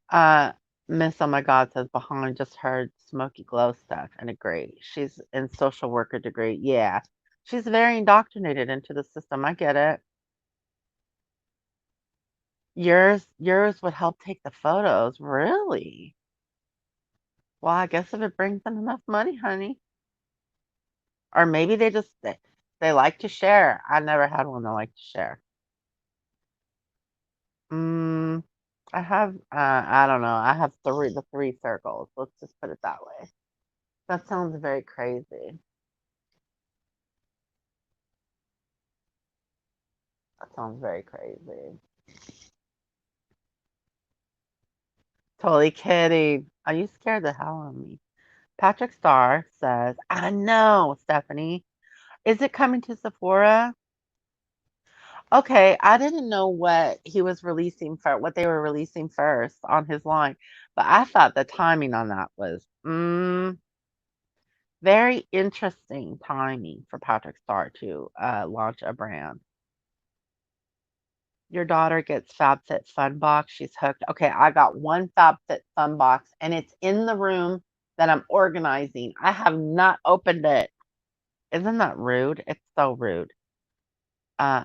uh, Miss Oh My God says behind just heard Smoky Glow stuff and agree. She's in social worker degree. Yeah. She's very indoctrinated into the system. I get it. Yours would help take the photos. Really? Well, I guess if it brings in enough money, honey. Or maybe they like to share. I never had one that liked to share. Mm, I don't know. I have the three circles. Let's just put it that way. That sounds very crazy. That sounds very crazy. Totally kidding. Are you scared the hell of me? Patrick Starr says, I know, Stephanie. Is it coming to Sephora? Okay, I didn't know what they were releasing first on his line, but I thought the timing on that was very interesting timing for Patrick Starr to launch a brand. Your daughter gets FabFitFun box. She's hooked. Okay, I got one FabFitFun box, and it's in the room that I'm organizing. I have not opened it. Isn't that rude? It's so rude.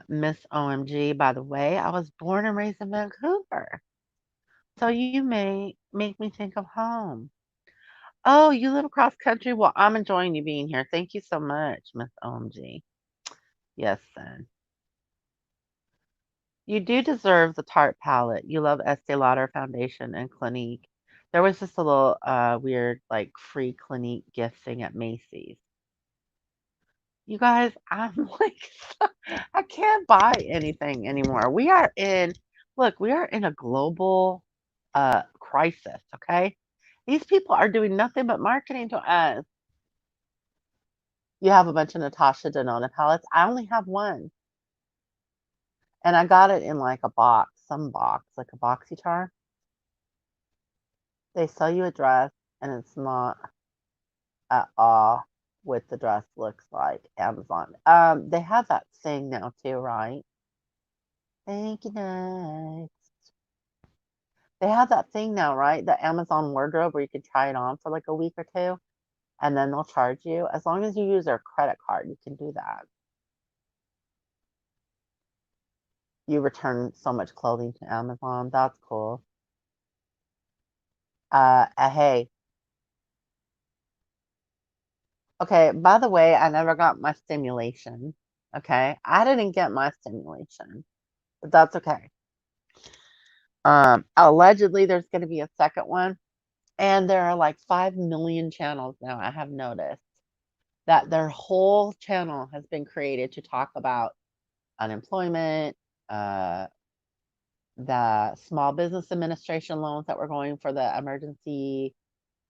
Miss OMG, by the way, I was born and raised in Vancouver. So you may make me think of home. Oh, you live across country? Well, I'm enjoying you being here. Thank you so much, Miss OMG. Yes, son. You do deserve the Tarte palette. You love Estee Lauder Foundation and Clinique. There was just a little weird, like, free Clinique gift thing at Macy's. You guys, I'm like, I can't buy anything anymore. Look, we are in a global crisis, okay? These people are doing nothing but marketing to us. You have a bunch of Natasha Denona palettes. I only have one. And I got it in like a box, some box, like a BoxyCharm. They sell you a dress and it's not. at all what the dress looks like. Amazon. They have that thing now too, right? Thank you, next. They have that thing now, right? The Amazon wardrobe where you can try it on for like a week or two, and then they'll charge you. As long as you use their credit card, you can do that. You return so much clothing to Amazon. That's cool. Hey. Okay, by the way, I never got my stimulation. Okay, I didn't get my stimulation, but that's okay. Allegedly, there's going to be a second one, and there are like 5 million channels now. I have noticed that their whole channel has been created to talk about unemployment, uh, the Small Business Administration loans that were going for the emergency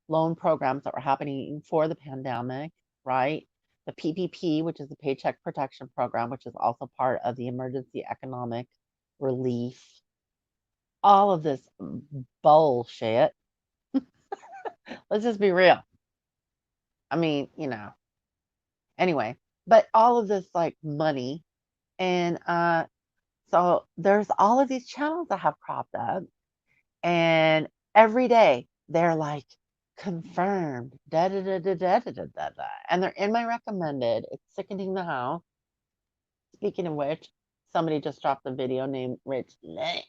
loan programs that were happening for the pandemic, right? The PPP, which is the Paycheck Protection Program, which is also part of the emergency economic relief. All of this bullshit. Let's just be real. I mean, anyway, but all of this like money and so there's all of these channels that have cropped up, and every day they're like confirmed, da da da da da da da da, da. And they're in my recommended. It's sickening the house. Speaking of which, somebody just dropped a video named Rich Lex.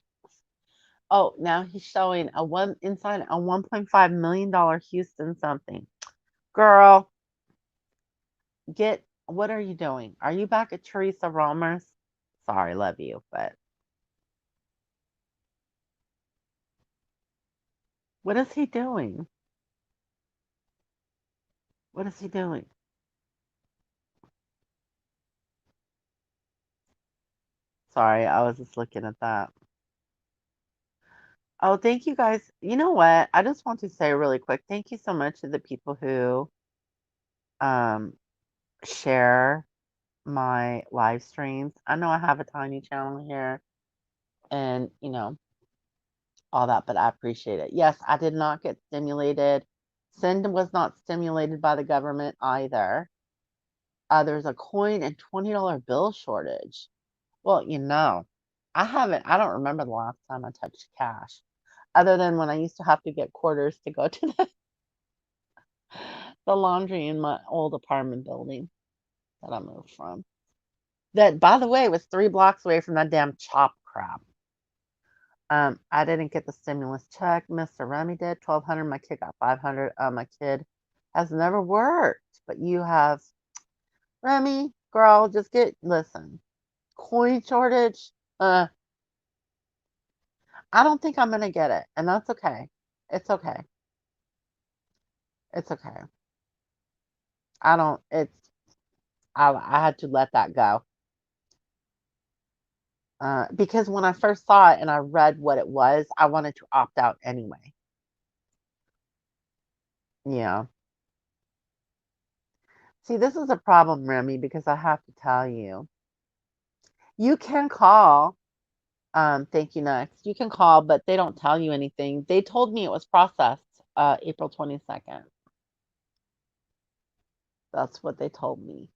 Oh, now he's showing a one inside a $1.5 million Houston something. Girl, what are you doing? Are you back at Teresa Romer's? Sorry, love you, but what is he doing? What is he doing? Sorry, I was just looking at that. Oh, thank you guys. You know what? I just want to say really quick, thank you so much to the people who um share my live streams. I know I have a tiny channel here and, all that, but I appreciate it. Yes, I did not get stimulated. Sin was not stimulated by the government either. There's a coin and $20 bill shortage. Well, I don't remember the last time I touched cash, other than when I used to have to get quarters to go to the laundry in my old apartment building that I moved from. That, by the way, was 3 blocks away from that damn chop crap. I didn't get the stimulus check. Mr. Remy did 1,200. My kid got 500. My kid has never worked, but you have. Remy, girl, listen. Coin shortage. I don't think I'm gonna get it, and that's okay. It's okay. It's okay. I don't. I had to let that go. Because when I first saw it and I read what it was, I wanted to opt out anyway. Yeah. See, this is a problem, Remy, because I have to tell you, you can call. Thank you, next. You can call, but they don't tell you anything. They told me it was processed April 22nd. That's what they told me.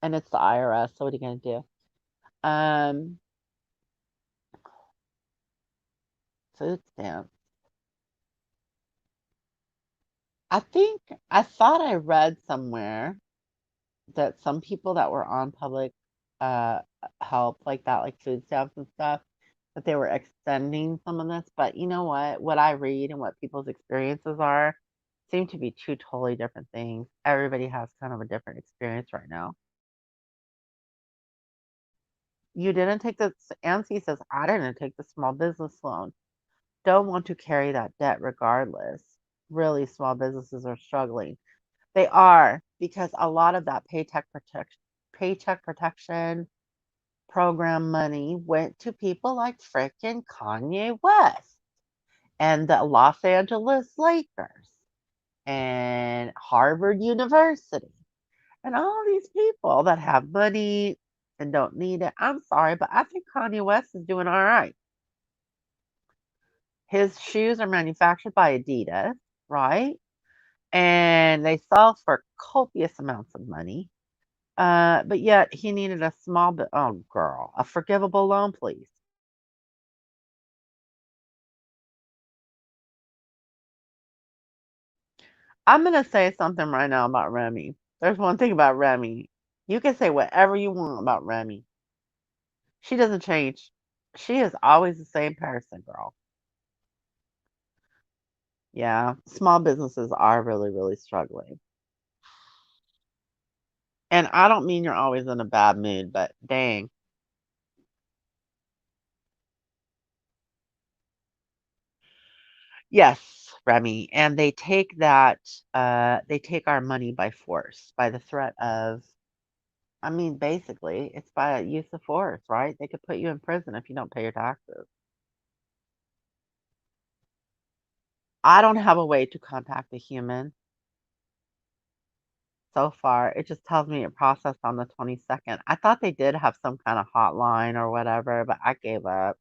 And it's the IRS, so what are you going to do? Food stamps. I thought I read somewhere that some people that were on public uh help like that, like food stamps and stuff, that they were extending some of this. But you know what I read and what people's experiences are seem to be two totally different things. Everybody has kind of a different experience right now. You didn't take the ANSI says I didn't take the small business loan. Don't want to carry that debt regardless. Really, small businesses are struggling. They are, because a lot of that paycheck protection program money went to people like frickin' Kanye West and the Los Angeles Lakers and Harvard University and all these people that have money and don't need it. I'm sorry, but I think Kanye West is doing all right. His shoes are manufactured by Adidas, right? and they sell for copious amounts of money. But yet he needed a small bit. Oh, girl, a forgivable loan, please. I'm gonna say something right now about Remy. There's one thing about Remy. You can say whatever you want about Remy. She doesn't change. She is always the same person, girl. Yeah, small businesses are really, really struggling. And I don't mean you're always in a bad mood, but dang. Yes, Remy. And they take our money by force, by the threat of, I mean, basically, it's by use of force, right? They could put you in prison if you don't pay your taxes. I don't have a way to contact a human so far. It just tells me it processed on the 22nd. I thought they did have some kind of hotline or whatever, but I gave up.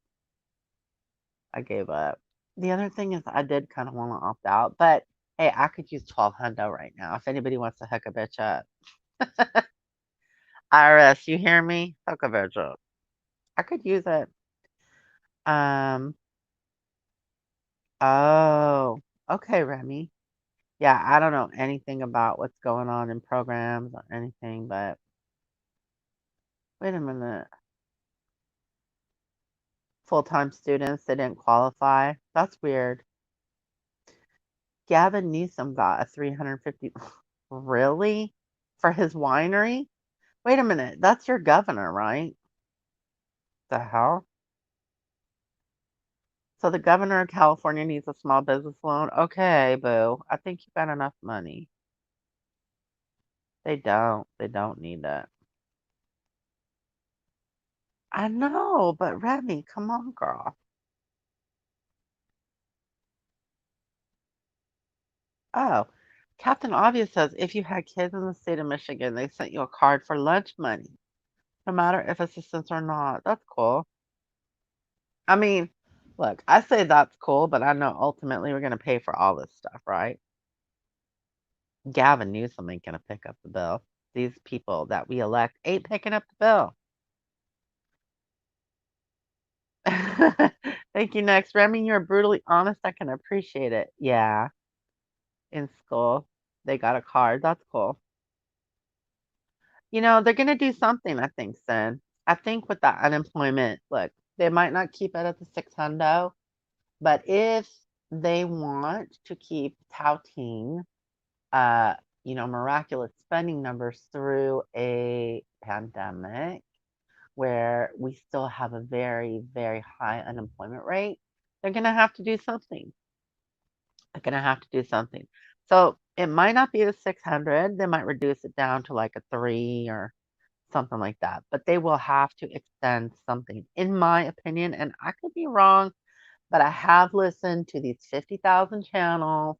I gave up. The other thing is I did kind of want to opt out, but hey, I could use 12 hundo right now if anybody wants to hook a bitch up. IRS, you hear me? Hook a bitch up. I could use it. Um, oh, okay, Remy. Yeah, I don't know anything about what's going on in programs or anything, but wait a minute. Full-time students, they didn't qualify. That's weird. Gavin Newsom got a 350. Really? For his winery? Wait a minute. That's your governor, right? The hell? So the governor of California needs a small business loan? Okay, boo. I think you got enough money. They don't. They don't need it. I know, but Remy, come on, girl. Oh, Captain Obvious says if you had kids in the state of Michigan, they sent you a card for lunch money, no matter if assistance or not. That's cool. I mean, look, I say that's cool, but I know ultimately we're going to pay for all this stuff, right? Gavin Newsom ain't going to pick up the bill. These people that we elect ain't picking up the bill. Thank you. Next, Remy, you're brutally honest. I can appreciate it. Yeah, in school, they got a card. That's cool. They're going to do something, I think, Sin. I think with that unemployment, look, they might not keep it at the 600, but if they want to keep touting, uh, miraculous spending numbers through a pandemic where we still have a very, very high unemployment rate, they're going to have to do something. They're going to have to do something. So it might not be the 600. They might reduce it down to like a 3 or something like that. But they will have to extend something, in my opinion. And I could be wrong, but I have listened to these 50,000 channels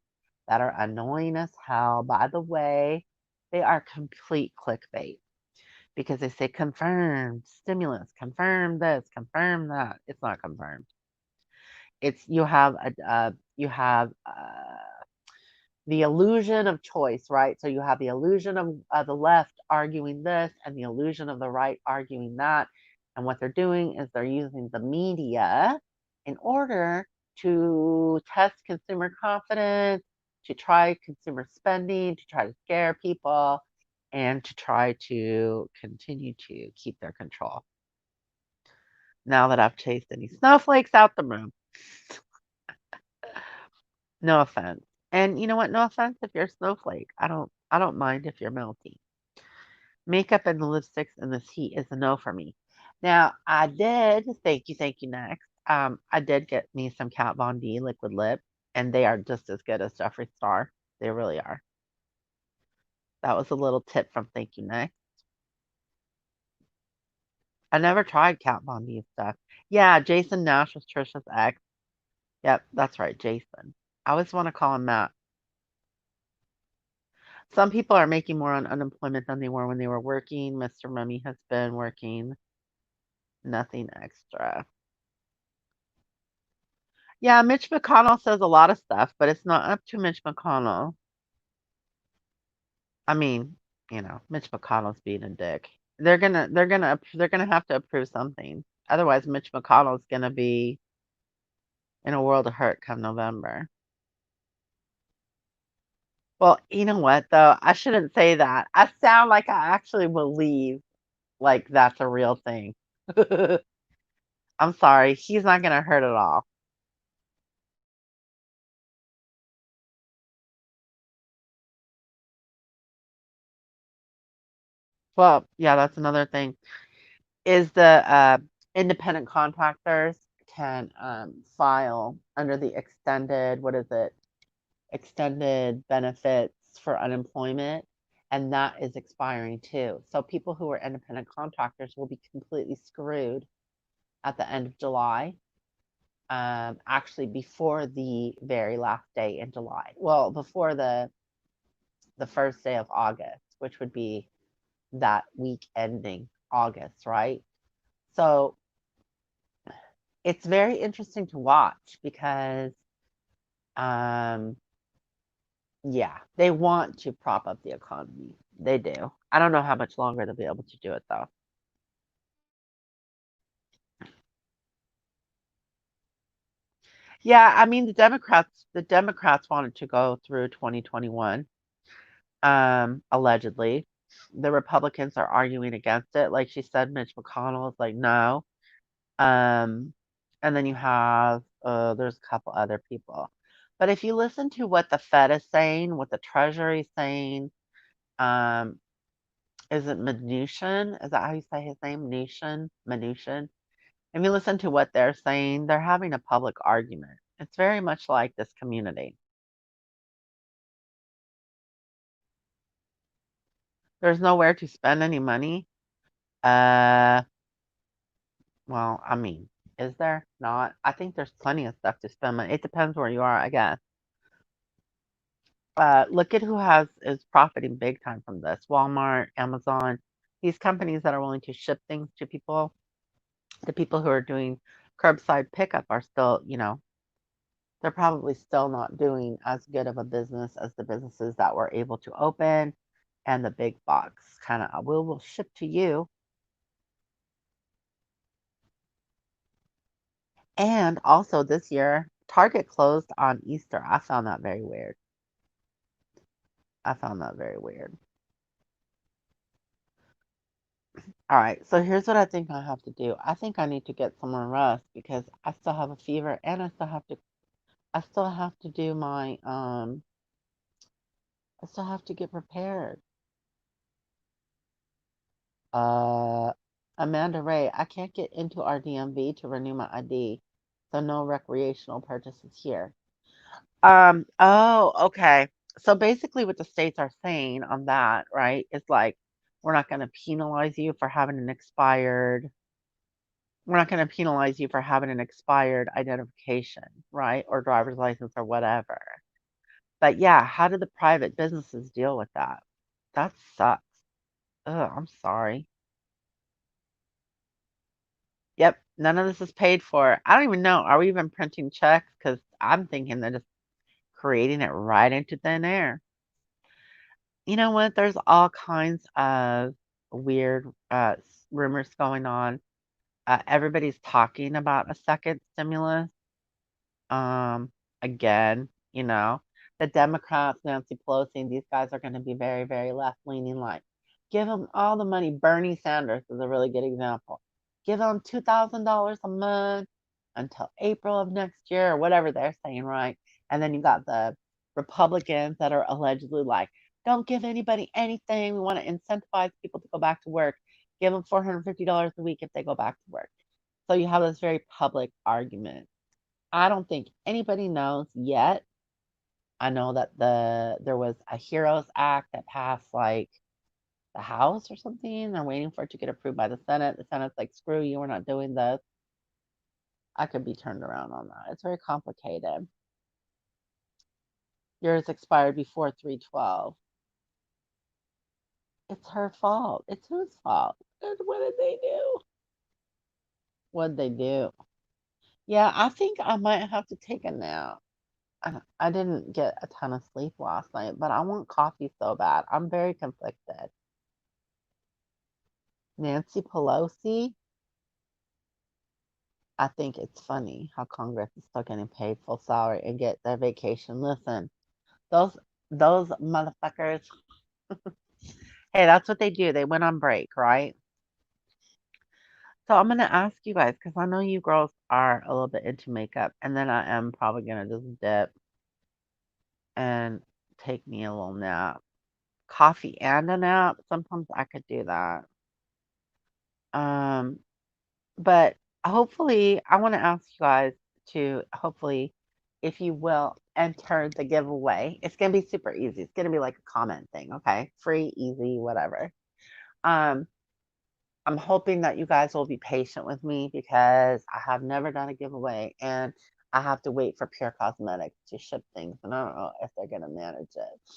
that are annoying as hell. By the way, they are complete clickbait because they say confirmed stimulus, confirm this, confirm that. It's not confirmed. It's you have the illusion of choice, right? So you have the illusion of the left arguing this and the illusion of the right arguing that. And what they're doing is they're using the media in order to test consumer confidence, to try consumer spending, to try to scare people, and to try to continue to keep their control. Now that I've chased any snowflakes out the room, no offense. And you know what? No offense if you're a snowflake. I don't mind if you're melty. Makeup and the lipsticks in this heat is a no for me. Now, I did, thank you, next. I did get me some Kat Von D liquid lip, and they are just as good as Jeffree Star. They really are. That was a little tip from Thank You Next. I never tried Kat Von D stuff. Yeah, Jason Nash was Trisha's ex. Yep, that's right, Jason. I always want to call him Matt. Some people are making more on unemployment than they were when they were working. Mr. Mummy has been working nothing extra. Yeah, Mitch McConnell says a lot of stuff, but it's not up to Mitch McConnell. I mean, Mitch McConnell's being a dick. They're gonna have to approve something. Otherwise, Mitch McConnell's gonna be in a world of hurt come November. Well, you know what though? I shouldn't say that. I sound like I actually believe like that's a real thing. I'm sorry. He's not gonna hurt at all. Well, yeah, that's another thing. Is the independent contractors can file under the extended, what is it? Extended benefits for unemployment, and that is expiring too. So people who are independent contractors will be completely screwed at the end of July. Actually, before the very last day in July. Well, before the first day of August, which would be that week ending August, right? So it's very interesting to watch because, um, yeah, they want to prop up the economy. They do. I don't know how much longer they'll be able to do it though. Yeah, I mean the Democrats wanted to go through 2021, allegedly. The Republicans are arguing against it. Like she said, Mitch McConnell is like, no. Um, and then you have there's a couple other people. But if you listen to what the Fed is saying, what the Treasury is saying, um, is it Mnuchin? Is that how you say his name? Mnuchin? Mnuchin? If you listen to what they're saying, they're having a public argument. It's very much like this community. There's nowhere to spend any money. Uh, well, I mean, is there not? I think there's plenty of stuff to spend money. It depends where you are, I guess. Look at who is profiting big time from this. Walmart, Amazon, these companies that are willing to ship things to people. The people who are doing curbside pickup are still, they're probably still not doing as good of a business as the businesses that were able to open and the big box kind of will ship to you. And also this year, Target closed on Easter. I found that very weird. I found that very weird. All right, so here's what I think I have to do. I think I need to get some more rest because I still have a fever and I still have to do my I still have to get prepared. Uh Amanda Ray, I can't get into our DMV to renew my ID. So no recreational purchases here. Oh, okay. So basically what the states are saying on that, right, is like we're not going to penalize you for having an expired we're not going to penalize you for having an expired identification, right? Or driver's license or whatever. But yeah, how do the private businesses deal with that? That sucks. Ugh, I'm sorry. Yep, none of this is paid for. I don't even know. Are we even printing checks? Because I'm thinking they're just creating it right into thin air. You know what? There's all kinds of weird rumors going on. Everybody's talking about a second stimulus. Um, Again, the Democrats, Nancy Pelosi, and these guys are going to be very, very left leaning. Like, give them all the money. Bernie Sanders is a really good example. Give them $2,000 a month until April of next year, or whatever they're saying, right? And then you got the Republicans that are allegedly like, don't give anybody anything. We want to incentivize people to go back to work. Give them $450 a week if they go back to work. So you have this very public argument. I don't think anybody knows yet. I know that there was a Heroes Act that passed like the House or something. They're waiting for it to get approved by the Senate. The Senate's like, screw you, we're not doing this. I could be turned around on that. It's very complicated. Yours expired before 3/12. It's her fault. It's whose fault? And what did they do? What did they do? Yeah, I think I might have to take a nap. I didn't get a ton of sleep last night, but I want coffee so bad. I'm very conflicted. Nancy Pelosi, I think it's funny how Congress is still getting paid full salary and get their vacation. Listen, those those motherfuckers, hey, that's what they do. They went on break, right? So I'm gonna ask you guys because I know you girls are a little bit into makeup, and then I am probably gonna just dip and take me a little nap. Coffee and a nap. Sometimes I could do that. Um, but hopefully, I want to ask you guys to hopefully, if you will, enter the giveaway. It's gonna be super easy. It's gonna be like a comment thing, okay? Free, easy, whatever. Um, I'm hoping that you guys will be patient with me because I have never done a giveaway and I have to wait for Pure Cosmetics to ship things, and I don't know if they're gonna manage it.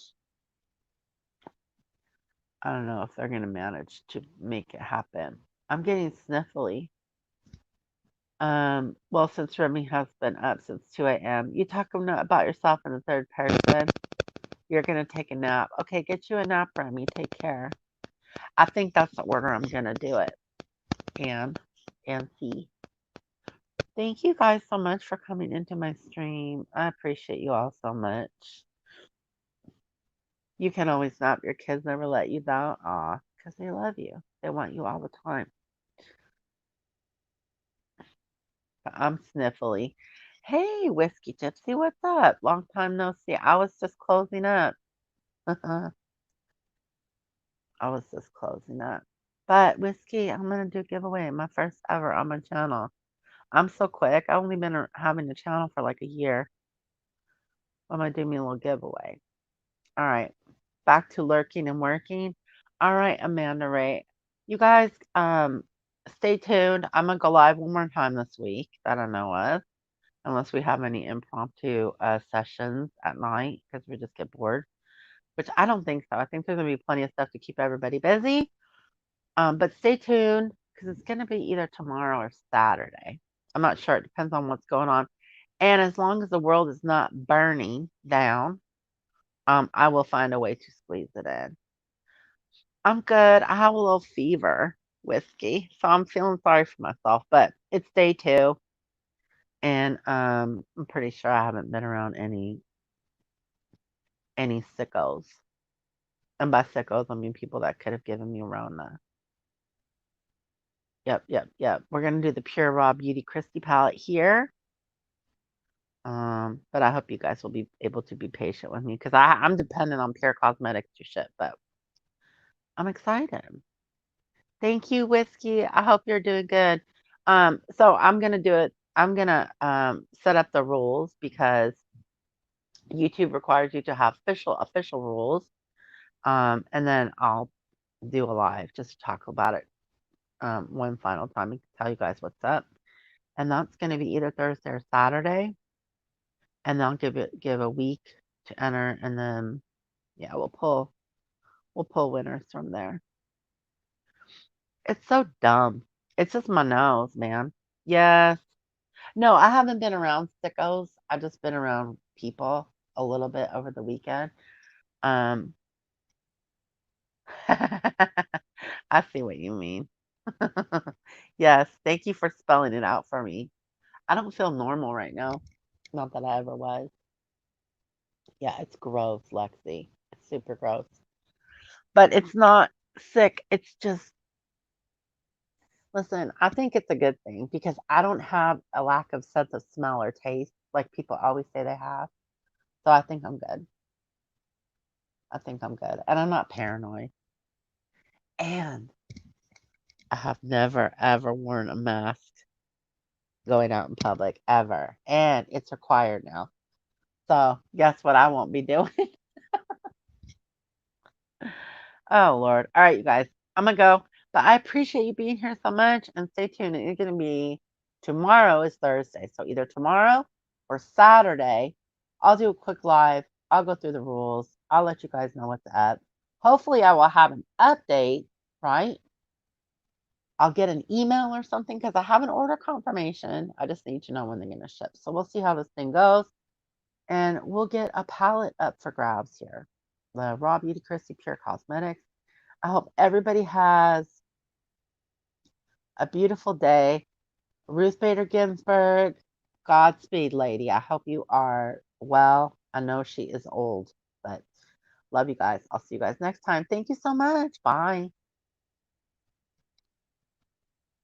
I don't know if they're gonna manage to make it happen. I'm getting sniffly. Well, since Remy has been up since 2 a.m., you talk about yourself in the third person. You're gonna take a nap. Okay, get you a nap, Remy. Take care. I think that's the order I'm gonna do it. And see. Thank you guys so much for coming into my stream. I appreciate you all so much. You can always nap. Your kids never let you down. Aw, because they love you. They want you all the time. But I'm sniffly. Hey, Whiskey Gypsy, what's up? Long time no see. I was just closing up. I was just closing up. But Whiskey, I'm gonna do a giveaway, my first ever on my channel. I'm so quick. I've only been having the channel for like a year. I'm gonna do me a little giveaway. All right, back to lurking and working. All right, Amanda Ray, you guys, stay tuned. I'm gonna go live one more time this week that I know of, unless we have any impromptu sessions at night because we just get bored. Which I don't think so. I think there's gonna be plenty of stuff to keep everybody busy. But stay tuned because it's gonna be either tomorrow or Saturday. I'm not sure. It depends on what's going on. And as long as the world is not burning down, I will find a way to squeeze it in. I'm good. I have a little fever, Whiskey, so I'm feeling sorry for myself. But it's day 2, and I'm pretty sure I haven't been around any sickos. And by sickos, I mean people that could have given me Rona. Yep, yep, yep. We're gonna do the Pure Raw Beauty Christy palette here. But I hope you guys will be able to be patient with me because I'm dependent on Pure Cosmetics to ship, but I'm excited. Thank you, Whiskey. I hope you're doing good. So I'm gonna do it. I'm gonna set up the rules because YouTube requires you to have official rules. And then I'll do a live just to talk about it one final time and tell you guys what's up. And that's gonna be either Thursday or Saturday. And then I'll give a week to enter, and then yeah, we'll pull winners from there. It's so dumb. It's just my nose, man. Yes. No, I haven't been around sickos. I've just been around people a little bit over the weekend. Um, I see what you mean. Yes, thank you for spelling it out for me. I don't feel normal right now. Not that I ever was. Yeah, it's gross, Lexi. It's super gross. But it's not sick. It's just, listen, I think it's a good thing because I don't have a lack of sense of smell or taste like people always say they have. So I think I'm good. I think I'm good. And I'm not paranoid. And I have never, ever worn a mask going out in public, ever. And it's required now. So guess what I won't be doing? Oh, Lord. All right, you guys. I'm going to go. But I appreciate you being here so much. And stay tuned. It's going to be tomorrow is Thursday. So either tomorrow or Saturday, I'll do a quick live. I'll go through the rules. I'll let you guys know what's up. Hopefully, I will have an update, right? I'll get an email or something because I have an order confirmation. I just need to know when they're going to ship. So we'll see how this thing goes. And we'll get a palette up for grabs here. The Raw Beauty Christy Pure Cosmetics. I hope everybody has a beautiful day. Ruth Bader Ginsburg, Godspeed, lady. I hope you are well. I know she is old, but love you guys. I'll see you guys next time. Thank you so much. Bye.